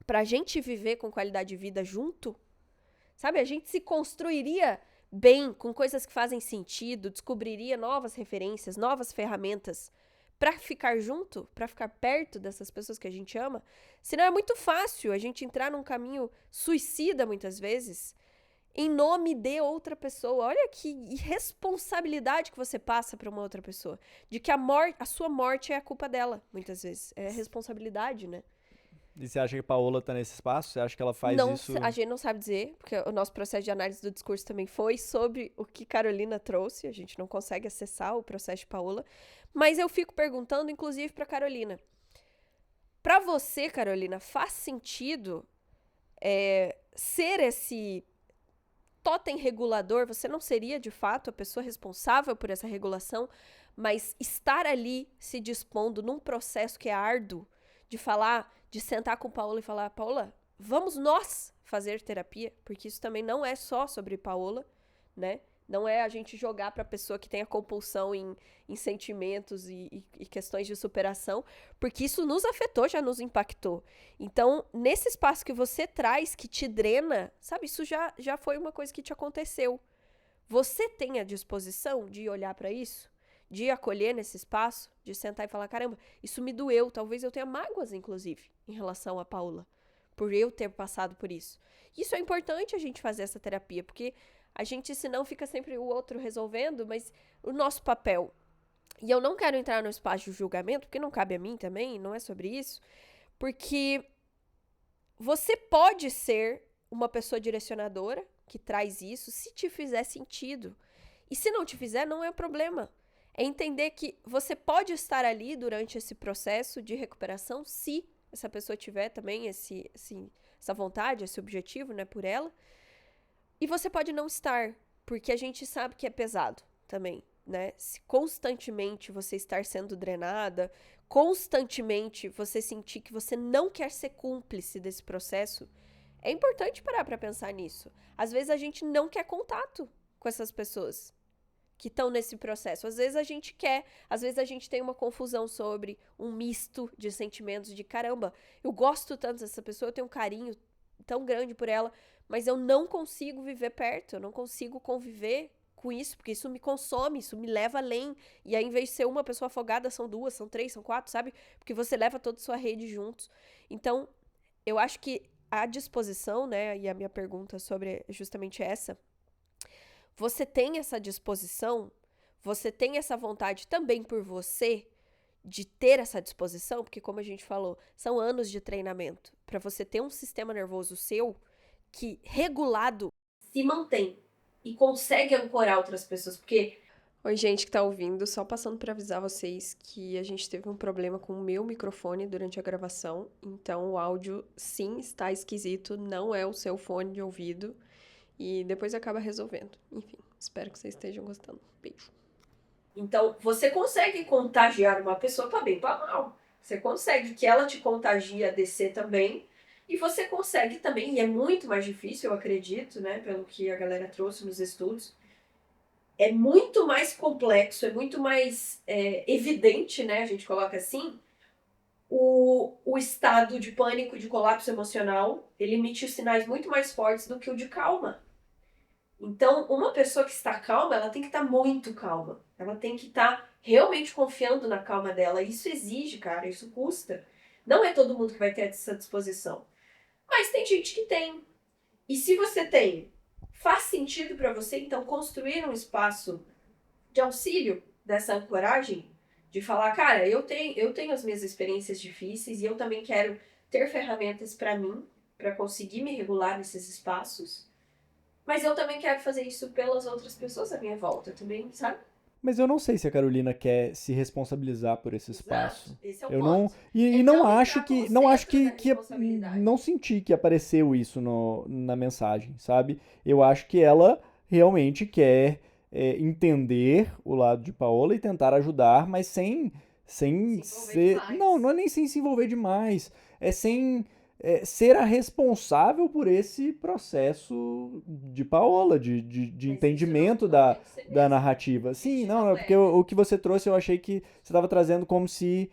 Pra gente viver com qualidade de vida junto? Sabe? A gente se construiria bem com coisas que fazem sentido, descobriria novas referências, novas ferramentas pra ficar junto, pra ficar perto dessas pessoas que a gente ama. Senão é muito fácil a gente entrar num caminho suicida, muitas vezes, em nome de outra pessoa. Olha que irresponsabilidade que você passa pra uma outra pessoa. De que a sua morte é a culpa dela, muitas vezes. É responsabilidade, né?
E você acha que a Paola tá nesse espaço? Você acha que ela faz isso?
A gente não sabe dizer, porque o nosso processo de análise do discurso também foi sobre o que Carolina trouxe. A gente não consegue acessar o processo de Paola. Mas eu fico perguntando, inclusive, pra Carolina. Pra você, Carolina, faz sentido ser esse totem regulador? Você não seria, de fato, a pessoa responsável por essa regulação, mas estar ali se dispondo num processo que é árduo, de sentar com Paola e falar, Paola, vamos nós fazer terapia, porque isso também não é só sobre Paola, né? Não é a gente jogar para a pessoa que tem a compulsão em sentimentos e questões de superação, porque isso nos afetou, já nos impactou. Então, nesse espaço que você traz, que te drena, sabe? Isso já foi uma coisa que te aconteceu. Você tem a disposição de olhar para isso? De acolher nesse espaço? De sentar e falar, caramba, isso me doeu. Talvez eu tenha mágoas, inclusive, em relação a Paola, por eu ter passado por isso. Isso é importante a gente fazer essa terapia, porque a gente, senão, fica sempre o outro resolvendo, mas o nosso papel... E eu não quero entrar no espaço de julgamento, porque não cabe a mim também, não é sobre isso, porque você pode ser uma pessoa direcionadora que traz isso, se te fizer sentido. E se não te fizer, não é problema. É entender que você pode estar ali durante esse processo de recuperação, se essa pessoa tiver também essa vontade, esse objetivo, né, por ela. E você pode não estar, porque a gente sabe que é pesado também, né? Se constantemente você estar sendo drenada, constantemente você sentir que você não quer ser cúmplice desse processo, é importante parar pra pensar nisso. Às vezes a gente não quer contato com essas pessoas que estão nesse processo. Às vezes a gente quer, às vezes a gente tem uma confusão sobre um misto de sentimentos de caramba, eu gosto tanto dessa pessoa, eu tenho um carinho tão grande por ela, mas eu não consigo viver perto, eu não consigo conviver com isso, porque isso me consome, isso me leva além. E aí, em vez de ser uma pessoa afogada, são 2, são 3, são 4, sabe? Porque você leva toda a sua rede juntos. Então, eu acho que a disposição, né, e a minha pergunta sobre justamente essa, você tem essa disposição, você tem essa vontade também por você de ter essa disposição, porque como a gente falou, são anos de treinamento para você ter um sistema nervoso seu que regulado se mantém e consegue ancorar outras pessoas, porque... Oi, gente que tá ouvindo, só passando pra avisar vocês que a gente teve um problema com o meu microfone durante a gravação, então o áudio sim está esquisito, não é o seu fone de ouvido, e depois acaba resolvendo. Enfim, espero que vocês estejam gostando. Beijo. Então, você consegue contagiar uma pessoa para bem, para mal. Você consegue que ela te contagie a descer também, e você consegue também, e é muito mais difícil, eu acredito, né, pelo que a galera trouxe nos estudos, é muito mais complexo, é muito mais evidente, né, a gente coloca assim, o estado de pânico, de colapso emocional, ele emite sinais muito mais fortes do que o de calma. Então, uma pessoa que está calma, ela tem que estar muito calma. Ela tem que estar realmente confiando na calma dela. Isso exige, cara, isso custa. Não é todo mundo que vai ter essa disposição. Mas tem gente que tem. E se você tem, faz sentido para você, então, construir um espaço de auxílio dessa ancoragem, de falar, cara, eu tenho as minhas experiências difíceis e eu também quero ter ferramentas para mim, para conseguir me regular nesses espaços. Mas eu também quero fazer isso pelas outras pessoas à minha volta também, sabe?
Mas eu não sei se a Carolina quer se responsabilizar por esse espaço.
Exato, esse é o
Eu
ponto.
não
É
não
não
acho
entrar como
que não acho
centro da
que
responsabilidade.
não senti que apareceu isso na mensagem, sabe? Eu acho que ela realmente quer entender o lado de Paola e tentar ajudar, mas sem
Se envolver
ser,
demais.
não é nem sem se envolver demais, é sem ser a responsável por esse processo de Paola, de
Mas
entendimento
isso não tem que ser
da
mesmo.
narrativa. Sim,
Gente,
não,
não
é porque
é.
o que você trouxe eu achei que você estava trazendo como se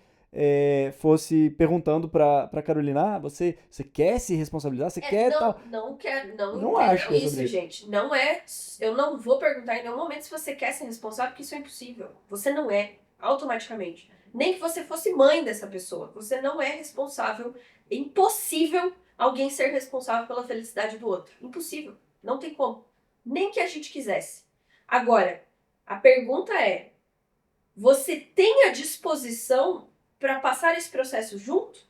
fosse perguntando pra Carolina, você quer se responsabilizar? Você quer tal?
Não quero, não
Não acho que
entendam
é sobre
isso,
isso.
gente. Não é. Eu não vou perguntar em nenhum momento se você quer ser responsável, porque isso é impossível. Você não é, automaticamente. Nem que você fosse mãe dessa pessoa. Você não é responsável. É impossível alguém ser responsável pela felicidade do outro. Impossível. Não tem como. Nem que a gente quisesse. Agora, a pergunta é: você tem a disposição para passar esse processo junto?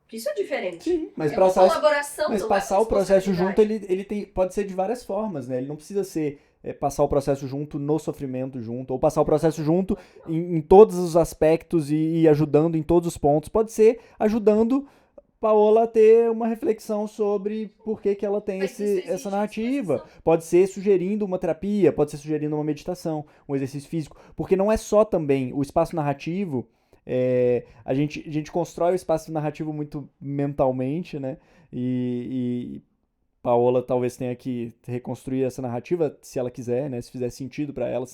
Porque isso é diferente.
Sim, mas
É uma
passar,
colaboração,
mas
não é
passar o processo junto,
responsabilidade.
ele pode ser de várias formas, né? Ele não precisa ser passar o processo junto no sofrimento junto, ou passar o processo junto em todos os aspectos e ajudando em todos os pontos. Pode ser ajudando Paola a ter uma reflexão sobre por que ela tem
Mas isso exige
essa narrativa.
disposição.
Pode ser sugerindo uma terapia, pode ser sugerindo uma meditação, um exercício físico. Porque não é só também o espaço narrativo. A gente constrói o espaço narrativo muito mentalmente, né? E Paola talvez tenha que reconstruir essa narrativa, se ela quiser, né? Se fizer sentido para ela,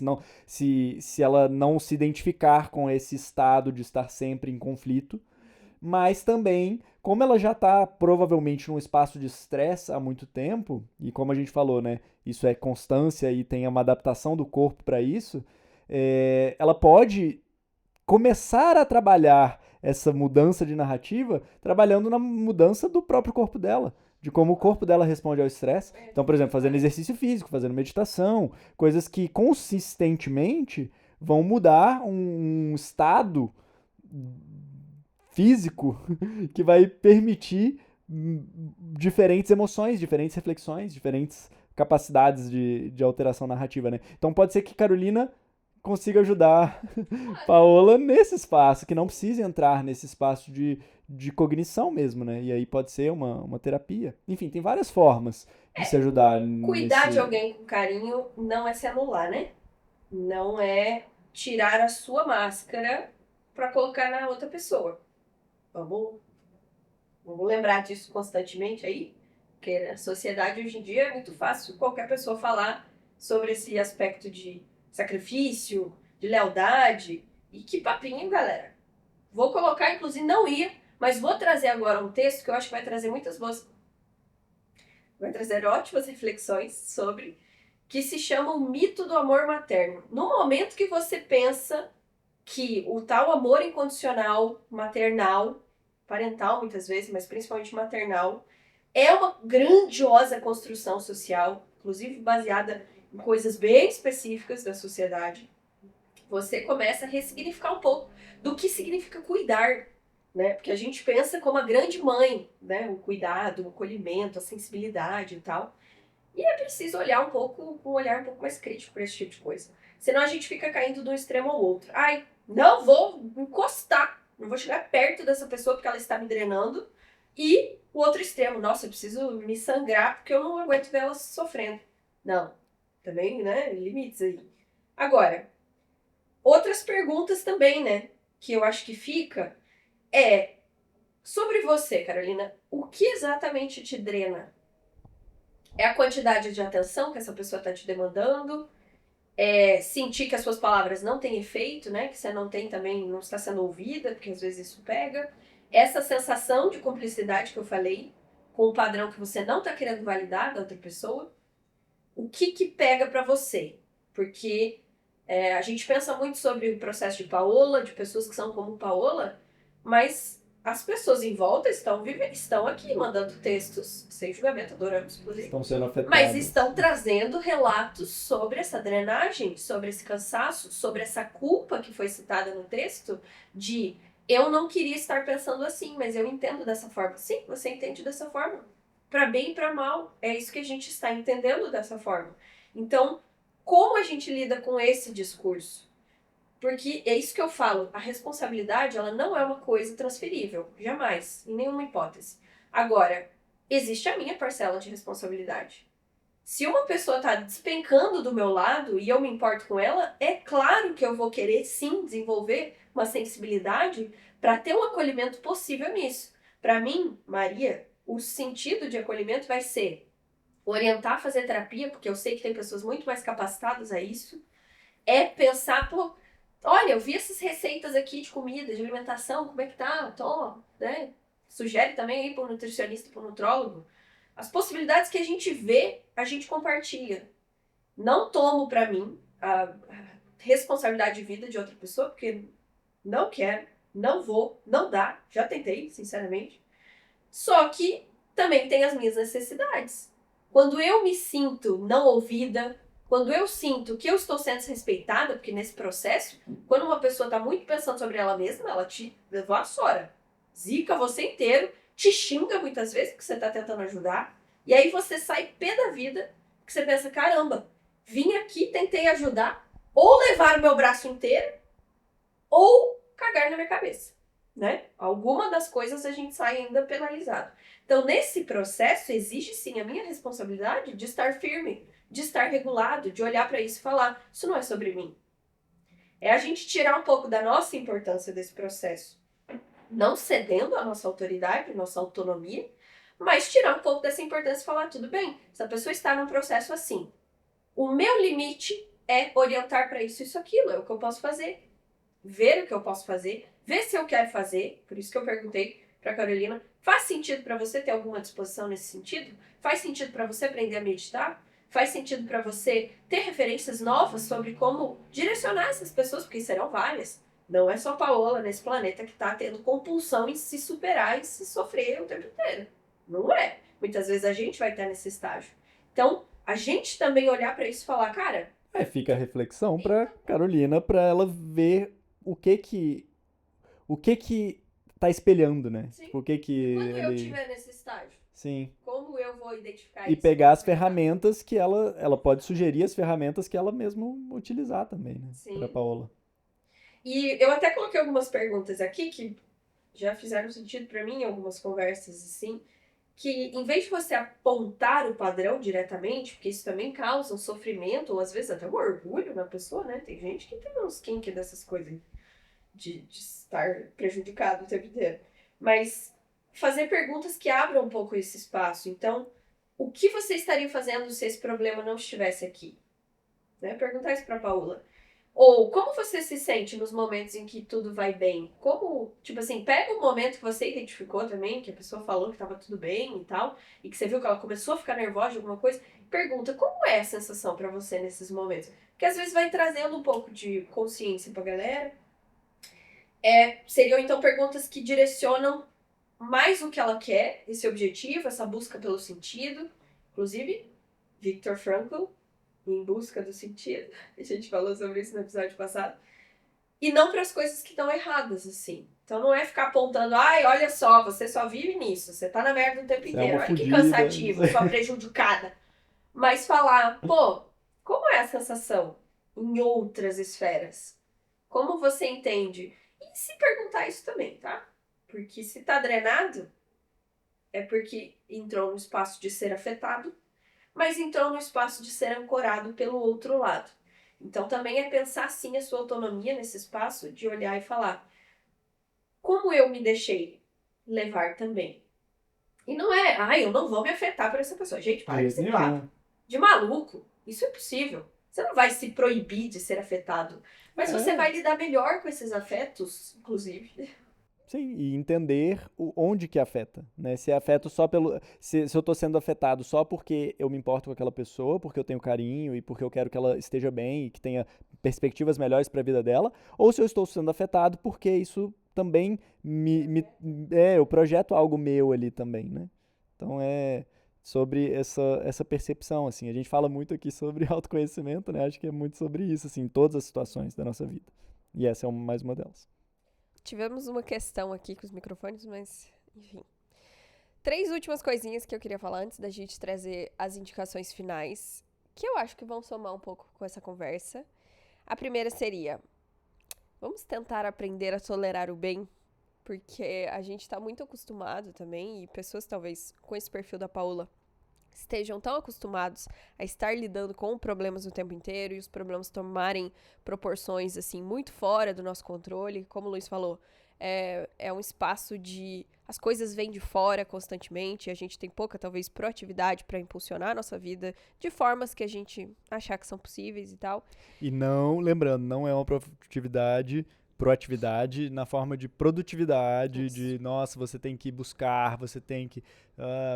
se ela não se identificar com esse estado de estar sempre em conflito, mas também, como ela já está provavelmente num espaço de estresse há muito tempo, e como a gente falou, né, isso é constância e tem uma adaptação do corpo para isso, ela pode começar a trabalhar essa mudança de narrativa trabalhando na mudança do próprio corpo dela, de como o corpo dela responde ao estresse. Então, por exemplo, fazendo exercício físico, fazendo meditação, coisas que consistentemente vão mudar um estado físico que vai permitir diferentes emoções, diferentes reflexões, diferentes capacidades de alteração narrativa, né? Então pode ser que Carolina consiga ajudar Paola nesse espaço, que não precise entrar nesse espaço de cognição mesmo, né? E aí pode ser uma terapia. Enfim, tem várias formas de se ajudar
Cuidar
nesse...
de alguém com carinho não é se anular, né? Não é tirar a sua máscara para colocar na outra pessoa. Vamos lembrar disso constantemente aí, porque a sociedade hoje em dia é muito fácil qualquer pessoa falar sobre esse aspecto de sacrifício, de lealdade. E que papinho, galera. Vou colocar, inclusive não ia, mas vou trazer agora um texto que eu acho que vai trazer vai trazer ótimas reflexões sobre, que se chama O Mito do Amor Materno. No momento que você pensa que o tal amor incondicional, maternal, parental muitas vezes, mas principalmente maternal, é uma grandiosa construção social, inclusive baseada em coisas bem específicas da sociedade, você começa a ressignificar um pouco do que significa cuidar, né? Porque a gente pensa como a grande mãe, né? O cuidado, o acolhimento, a sensibilidade e tal. E é preciso olhar com um olhar um pouco mais crítico para esse tipo de coisa. Senão a gente fica caindo de um extremo ao outro. Ai, não vou encostar, não vou chegar perto dessa pessoa porque ela está me drenando. E o outro extremo, nossa, eu preciso me sangrar porque eu não aguento ver ela sofrendo. Não, também, né, limites aí. Agora, outras perguntas também, né, que eu acho que fica é sobre você, Carolina. O que exatamente te drena? É a quantidade de atenção que essa pessoa está te demandando? É sentir que as suas palavras não têm efeito, né? Que você não tem também, não está sendo ouvida, porque às vezes isso pega. Essa sensação de cumplicidade que eu falei, com o padrão que você não está querendo validar da outra pessoa. O que pega para você? Porque a gente pensa muito sobre o processo de Paola, de pessoas que são como Paola, mas as pessoas em volta estão aqui mandando textos, sem julgamento, adoramos, inclusive.
Estão sendo afetadas.
Mas estão trazendo relatos sobre essa drenagem, sobre esse cansaço, sobre essa culpa que foi citada no texto, de eu não queria estar pensando assim, mas eu entendo dessa forma. Sim, você entende dessa forma. Para bem e para mal. É isso que a gente está entendendo dessa forma. Então, como a gente lida com esse discurso? Porque é isso que eu falo, a responsabilidade ela não é uma coisa transferível, jamais, em nenhuma hipótese. Agora, existe a minha parcela de responsabilidade. Se uma pessoa está despencando do meu lado e eu me importo com ela, é claro que eu vou querer sim desenvolver uma sensibilidade para ter um acolhimento possível nisso. Para mim, Maria, o sentido de acolhimento vai ser orientar a fazer terapia, porque eu sei que tem pessoas muito mais capacitadas a isso. É pensar, pô, olha, eu vi essas receitas aqui de comida, de alimentação, como é que tá? Toma, né? Sugere também aí para o nutricionista, para o nutrólogo. As possibilidades que a gente vê, a gente compartilha. Não tomo para mim a responsabilidade de vida de outra pessoa, porque não quero, não vou, não dá. Já tentei, sinceramente. Só que também tem as minhas necessidades. Quando eu me sinto não ouvida, quando eu sinto que eu estou sendo desrespeitada, porque nesse processo, quando uma pessoa está muito pensando sobre ela mesma, ela te vassoura, zica você inteiro, te xinga muitas vezes porque você está tentando ajudar, e aí você sai pé da vida, que você pensa, caramba, vim aqui, tentei ajudar, ou levar o meu braço inteiro, ou cagar na minha cabeça, né? Alguma das coisas a gente sai ainda penalizado. Então, nesse processo, exige sim a minha responsabilidade de estar firme, de estar regulado, de olhar para isso e falar, isso não é sobre mim. É a gente tirar um pouco da nossa importância desse processo, não cedendo a nossa autoridade, nossa autonomia, mas tirar um pouco dessa importância e falar, tudo bem, essa pessoa está num processo assim. O meu limite é orientar para isso, aquilo, é o que eu posso fazer. Ver o que eu posso fazer, ver se eu quero fazer, por isso que eu perguntei para Carolina, faz sentido para você ter alguma disposição nesse sentido? Faz sentido para você aprender a meditar? Faz sentido para você ter referências novas sobre como direcionar essas pessoas, porque serão várias. Não é só Paola nesse planeta que está tendo compulsão em se superar e se sofrer o tempo inteiro. Não é. Muitas vezes a gente vai estar nesse estágio. Então, a gente também olhar para isso e falar, cara...
Fica a reflexão para Carolina, para ela ver o que tá espelhando, né?
Sim.
O que
Quando eu
ele...
estiver nesse estágio,
Sim.
como eu vou identificar
E
isso?
pegar as ferramentas que ela pode sugerir as ferramentas que ela mesma utilizar também, né?
Sim.
Pra Paola.
E eu até coloquei algumas perguntas aqui que já fizeram sentido para mim em algumas conversas assim, que em vez de você apontar o padrão diretamente, porque isso também causa um sofrimento, ou às vezes até um orgulho na pessoa, né? Tem gente que tem uns kink dessas coisas de estar prejudicado o tempo inteiro. Mas fazer perguntas que abram um pouco esse espaço. Então, o que você estaria fazendo se esse problema não estivesse aqui? Né? Perguntar isso para Paola. Ou como você se sente nos momentos em que tudo vai bem? Como, tipo assim, pega um momento que você identificou também, que a pessoa falou que estava tudo bem e tal, e que você viu que ela começou a ficar nervosa de alguma coisa, pergunta como é a sensação para você nesses momentos? Porque às vezes vai trazendo um pouco de consciência pra galera. Seriam então perguntas que direcionam mais o que ela quer, esse objetivo, essa busca pelo sentido. Inclusive, Viktor Frankl, Em Busca do Sentido. A gente falou sobre isso no episódio passado. E não para as coisas que estão erradas, assim. Então não é ficar apontando, ai, olha só, você só vive nisso, você tá na merda o tempo inteiro, olha que cansativo, sua prejudicada. Mas falar, pô, como é a sensação em outras esferas? Como você entende? E se perguntar isso também, tá? Porque se tá drenado, é porque entrou no espaço de ser afetado, mas entrou no espaço de ser ancorado pelo outro lado. Então também é pensar sim a sua autonomia nesse espaço, de olhar e falar, como eu me deixei levar também? E não é, eu não vou me afetar por essa pessoa. Gente, para com esse papo. De maluco. Isso é possível. Você não vai se proibir de ser afetado. Mas você vai lidar melhor com esses afetos, inclusive.
Sim, e entender onde que afeta, né? Se afeto só pelo. Se eu tô sendo afetado só porque eu me importo com aquela pessoa, porque eu tenho carinho e porque eu quero que ela esteja bem e que tenha perspectivas melhores para a vida dela, ou se eu estou sendo afetado porque isso também eu projeto algo meu ali também, né? Então é sobre essa percepção, assim. A gente fala muito aqui sobre autoconhecimento, né? Acho que é muito sobre isso, assim, em todas as situações da nossa vida. E essa é mais uma delas.
Tivemos uma questão aqui com os microfones, mas enfim. 3 últimas coisinhas que eu queria falar antes da gente trazer as indicações finais, que eu acho que vão somar um pouco com essa conversa. A primeira seria: vamos tentar aprender a tolerar o bem, porque a gente tá muito acostumado também, e pessoas talvez com esse perfil da Paula estejam tão acostumados a estar lidando com problemas o tempo inteiro e os problemas tomarem proporções assim muito fora do nosso controle, como o Luiz falou, é um espaço de as coisas vêm de fora constantemente, a gente tem pouca talvez proatividade para impulsionar a nossa vida de formas que a gente achar que são possíveis e tal.
E não, lembrando, não é uma proatividade na forma de produtividade,
Isso.
de, nossa, você tem que buscar, você tem que,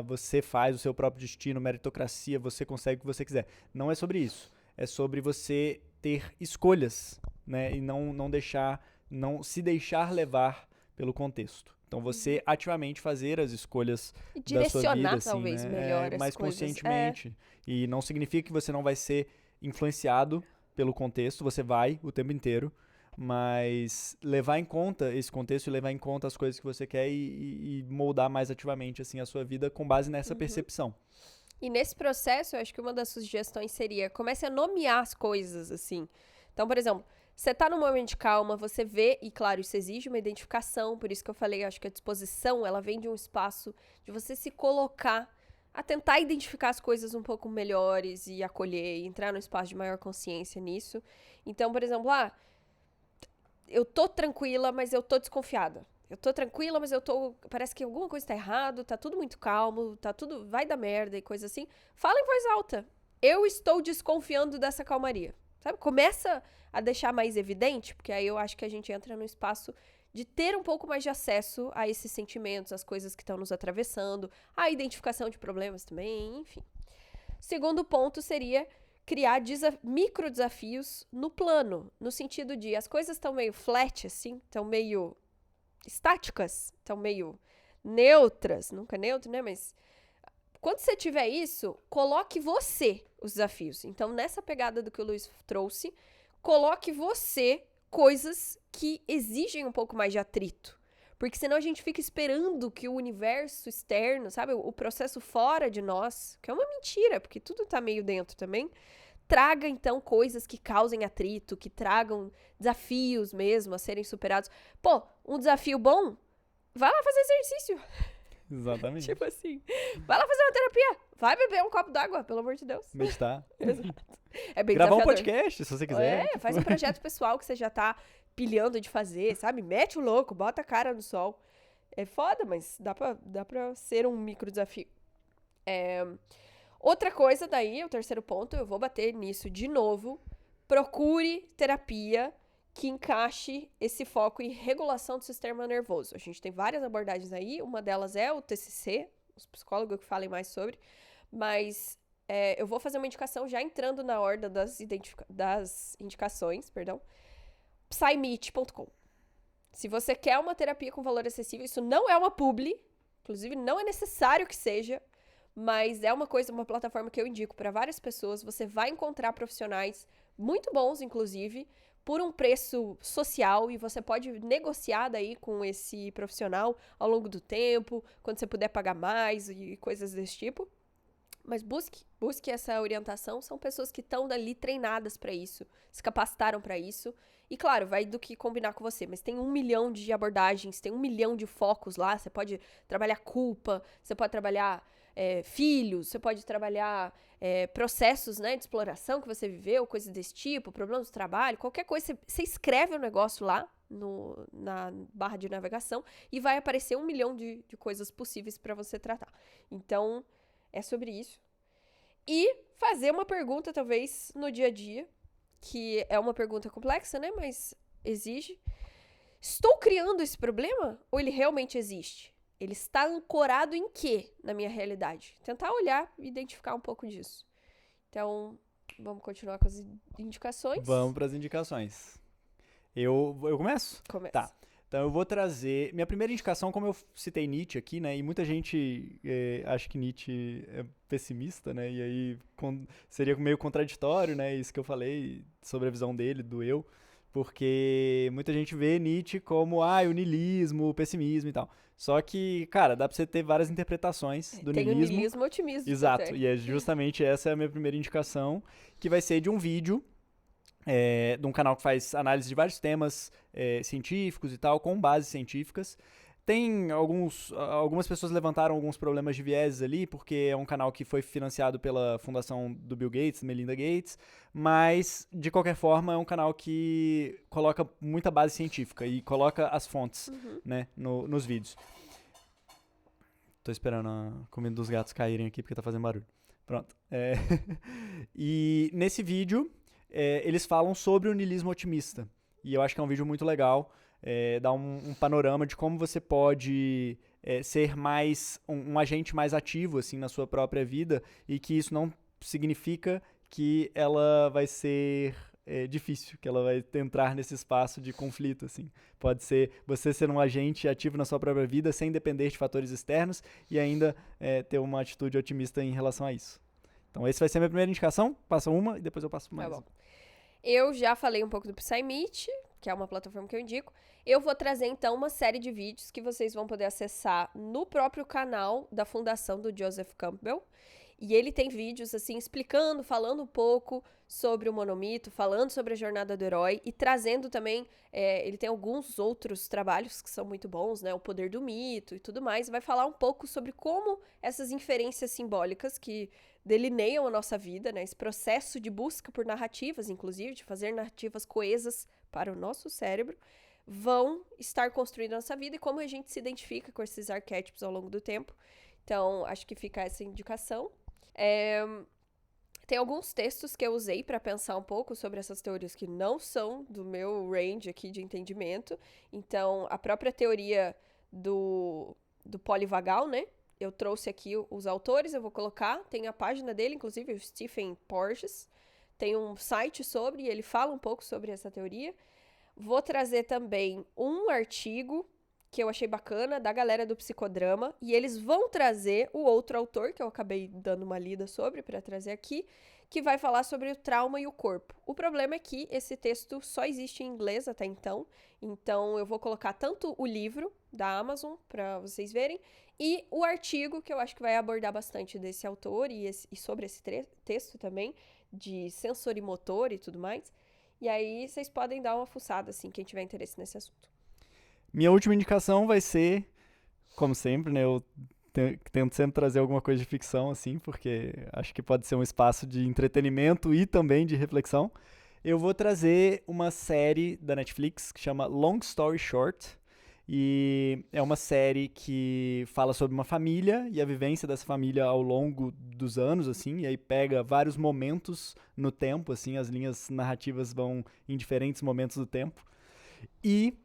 você faz o seu próprio destino, meritocracia, você consegue o que você quiser. Não é sobre isso. É sobre você ter escolhas, né? E não se deixar levar pelo contexto. Então, você ativamente fazer as escolhas
E
da sua vida,
direcionar
assim,
talvez
né?
melhor as
Mais
coisas.
conscientemente. E não significa que você não vai ser influenciado pelo contexto, você vai o tempo inteiro, mas levar em conta esse contexto e levar em conta as coisas que você quer e moldar mais ativamente assim a sua vida com base nessa percepção.
E nesse processo, eu acho que uma das sugestões seria comece a nomear as coisas, assim. Então, por exemplo, você tá num momento de calma, você vê, e claro, isso exige uma identificação, por isso que eu falei, acho que a disposição, ela vem de um espaço de você se colocar a tentar identificar as coisas um pouco melhores e acolher, e entrar num espaço de maior consciência nisso. Então, por exemplo, eu tô tranquila, mas eu tô desconfiada. Eu tô tranquila, mas eu tô. Parece que alguma coisa tá errado, tá tudo muito calmo, tá tudo. Vai dar merda e coisa assim. Fala em voz alta. Eu estou desconfiando dessa calmaria. Sabe? Começa a deixar mais evidente, porque aí eu acho que a gente entra no espaço de ter um pouco mais de acesso a esses sentimentos, as coisas que estão nos atravessando, a identificação de problemas também, enfim. Segundo ponto seria criar micro desafios no plano, no sentido de as coisas estão meio flat, assim, estão meio estáticas, estão meio neutras, nunca neutro, né? Mas quando você tiver isso, coloque você os desafios. Então, nessa pegada do que o Luiz trouxe, coloque você coisas que exigem um pouco mais de atrito. Porque senão a gente fica esperando que o universo externo, sabe? O processo fora de nós, que é uma mentira, porque tudo tá meio dentro também, traga então coisas que causem atrito, que tragam desafios mesmo a serem superados. Pô, um desafio bom, vai lá fazer exercício.
Exatamente.
Tipo assim, vai lá fazer uma terapia, vai beber um copo d'água, pelo amor de Deus.
Meditar.
Exato. É bem
Gravar um
desafiador.
podcast, se você quiser.
Faz um projeto pessoal que você já tá pilhando de fazer, sabe? Mete o louco, bota a cara no sol. É foda, mas dá pra ser um micro desafio. Outra coisa daí, o terceiro ponto, eu vou bater nisso de novo. Procure terapia que encaixe esse foco em regulação do sistema nervoso. A gente tem várias abordagens aí, uma delas é o TCC, os psicólogos que falem mais sobre, mas eu vou fazer uma indicação já entrando na ordem das indicações, psymeet.com. Se você quer uma terapia com valor acessível, isso não é uma publi, inclusive não é necessário que seja, mas é uma plataforma que eu indico para várias pessoas. Você vai encontrar profissionais muito bons, inclusive, por um preço social, e você pode negociar daí com esse profissional ao longo do tempo, quando você puder pagar mais e coisas desse tipo. Mas busque essa orientação. São pessoas que estão ali treinadas para isso, se capacitaram para isso. E claro, vai do que combinar com você, mas tem 1 milhão de abordagens, tem 1 milhão de focos lá. Você pode trabalhar culpa, você pode trabalhar filhos, você pode trabalhar processos, né, de exploração que você viveu, coisas desse tipo, problemas do trabalho, qualquer coisa. Você escreve um negócio lá na barra de navegação e vai aparecer 1 milhão de coisas possíveis para você tratar. Então, é sobre isso. E fazer uma pergunta, talvez, no dia a dia, que é uma pergunta complexa, né? Mas exige. Estou criando esse problema? Ou ele realmente existe? Ele está ancorado em quê na minha realidade? Tentar olhar e identificar um pouco disso. Então, vamos continuar com as indicações?
Vamos para as indicações. Eu começo?
Começa.
Tá. Então eu vou trazer... Minha primeira indicação, como eu citei Nietzsche aqui, né? E muita gente acha que Nietzsche é pessimista, né? E aí seria meio contraditório, né? Isso que eu falei sobre a visão dele, do eu. Porque muita gente vê Nietzsche como, o niilismo, o pessimismo e tal. Só que, cara, dá pra você ter várias interpretações do
Tem
niilismo.
o niilismo e o otimismo.
Exato.
Até.
E é justamente essa é a minha primeira indicação, que vai ser de um vídeo de um canal que faz análise de vários temas científicos e tal, com bases científicas. Tem algumas pessoas levantaram alguns problemas de vieses ali, porque é um canal que foi financiado pela fundação do Bill Gates, Melinda Gates, mas, de qualquer forma, é um canal que coloca muita base científica e coloca as fontes, né, nos vídeos. Tô esperando a comida dos gatos caírem aqui, porque tá fazendo barulho. Pronto. E nesse vídeo... eles falam sobre o niilismo otimista. E eu acho que é um vídeo muito legal. Dá um panorama de como você pode ser mais um agente mais ativo assim, na sua própria vida, e que isso não significa que ela vai ser difícil, que ela vai entrar nesse espaço de conflito. Assim. Pode ser você ser um agente ativo na sua própria vida sem depender de fatores externos e ainda ter uma atitude otimista em relação a isso. Então, essa vai ser a minha primeira indicação. Passa uma e depois eu passo mais.
Tá bom. Eu já falei um pouco do PsyMeet, que é uma plataforma que eu indico. Eu vou trazer, então, uma série de vídeos que vocês vão poder acessar no próprio canal da fundação do Joseph Campbell. E ele tem vídeos, assim, explicando, falando um pouco sobre o monomito, falando sobre a jornada do herói e trazendo também, ele tem alguns outros trabalhos que são muito bons, né? O poder do mito e tudo mais. Vai falar um pouco sobre como essas inferências simbólicas que delineiam a nossa vida, né? Esse processo de busca por narrativas, inclusive, de fazer narrativas coesas para o nosso cérebro, vão estar construindo a nossa vida e como a gente se identifica com esses arquétipos ao longo do tempo. Então, acho que fica essa indicação. Tem alguns textos que eu usei para pensar um pouco sobre essas teorias que não são do meu range aqui de entendimento. Então, a própria teoria do polivagal, né? Eu trouxe aqui os autores, eu vou colocar. Tem a página dele, inclusive, o Stephen Porges. Tem um site sobre, e ele fala um pouco sobre essa teoria. Vou trazer também um artigo que eu achei bacana, da galera do Psicodrama, e eles vão trazer o outro autor, que eu acabei dando uma lida sobre, para trazer aqui, que vai falar sobre o trauma e o corpo. O problema é que esse texto só existe em inglês até então eu vou colocar tanto o livro da Amazon, para vocês verem, e o artigo, que eu acho que vai abordar bastante desse autor e sobre esse texto também, de sensorimotor e tudo mais. E aí vocês podem dar uma fuçada, assim, quem tiver interesse nesse assunto.
Minha última indicação vai ser, como sempre, né? Eu tento sempre trazer alguma coisa de ficção, assim, porque acho que pode ser um espaço de entretenimento e também de reflexão. Eu vou trazer uma série da Netflix que chama Long Story Short. E é uma série que fala sobre uma família e a vivência dessa família ao longo dos anos, assim, e aí pega vários momentos no tempo, assim, as linhas narrativas vão em diferentes momentos do tempo. E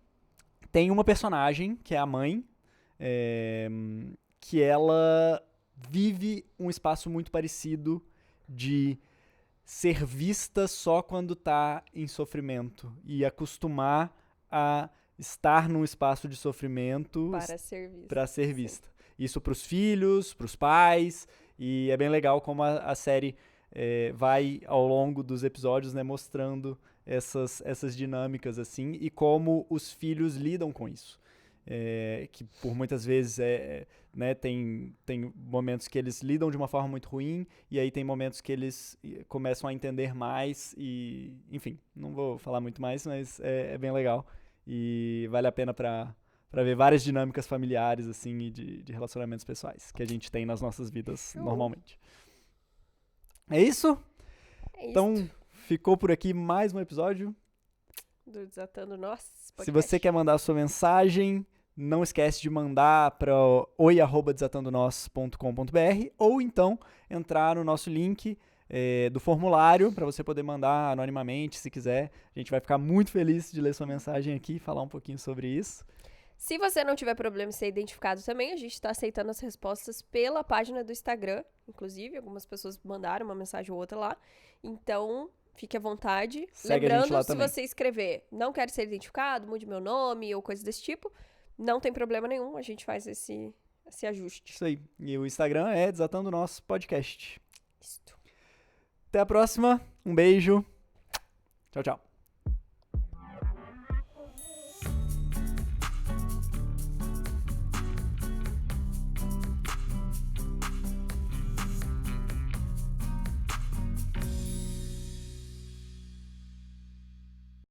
tem uma personagem, que é a mãe, que ela vive um espaço muito parecido de ser vista só quando tá em sofrimento e acostumar a estar num espaço de sofrimento para ser vista. Isso para os filhos, para os pais, e é bem legal como a série vai ao longo dos episódios, né, mostrando essas dinâmicas assim e como os filhos lidam com isso. que por muitas vezes né, tem momentos que eles lidam de uma forma muito ruim, e aí tem momentos que eles começam a entender mais, e enfim, não vou falar muito mais, mas é bem legal, e vale a pena para ver várias dinâmicas familiares, assim, e de relacionamentos pessoais que a gente tem nas nossas vidas normalmente. É isso? Então, ficou por aqui mais um episódio
do Desatando Nós podcast.
Se você quer mandar a sua mensagem, não esquece de mandar para oi@desatandonos.com.br ou então entrar no nosso link do formulário para você poder mandar anonimamente, se quiser. A gente vai ficar muito feliz de ler sua mensagem aqui e falar um pouquinho sobre isso.
Se você não tiver problema em ser identificado também, a gente está aceitando as respostas pela página do Instagram. Inclusive, algumas pessoas mandaram uma mensagem ou outra lá. Então, fique à vontade.
Segue
Lembrando,
a gente lá
se
também.
você escrever não quero ser identificado, mude meu nome ou coisa desse tipo, não tem problema nenhum. A gente faz esse ajuste.
Isso aí. E o Instagram é Desatando o Nosso Podcast.
Isto.
Até a próxima. Um beijo. Tchau, tchau.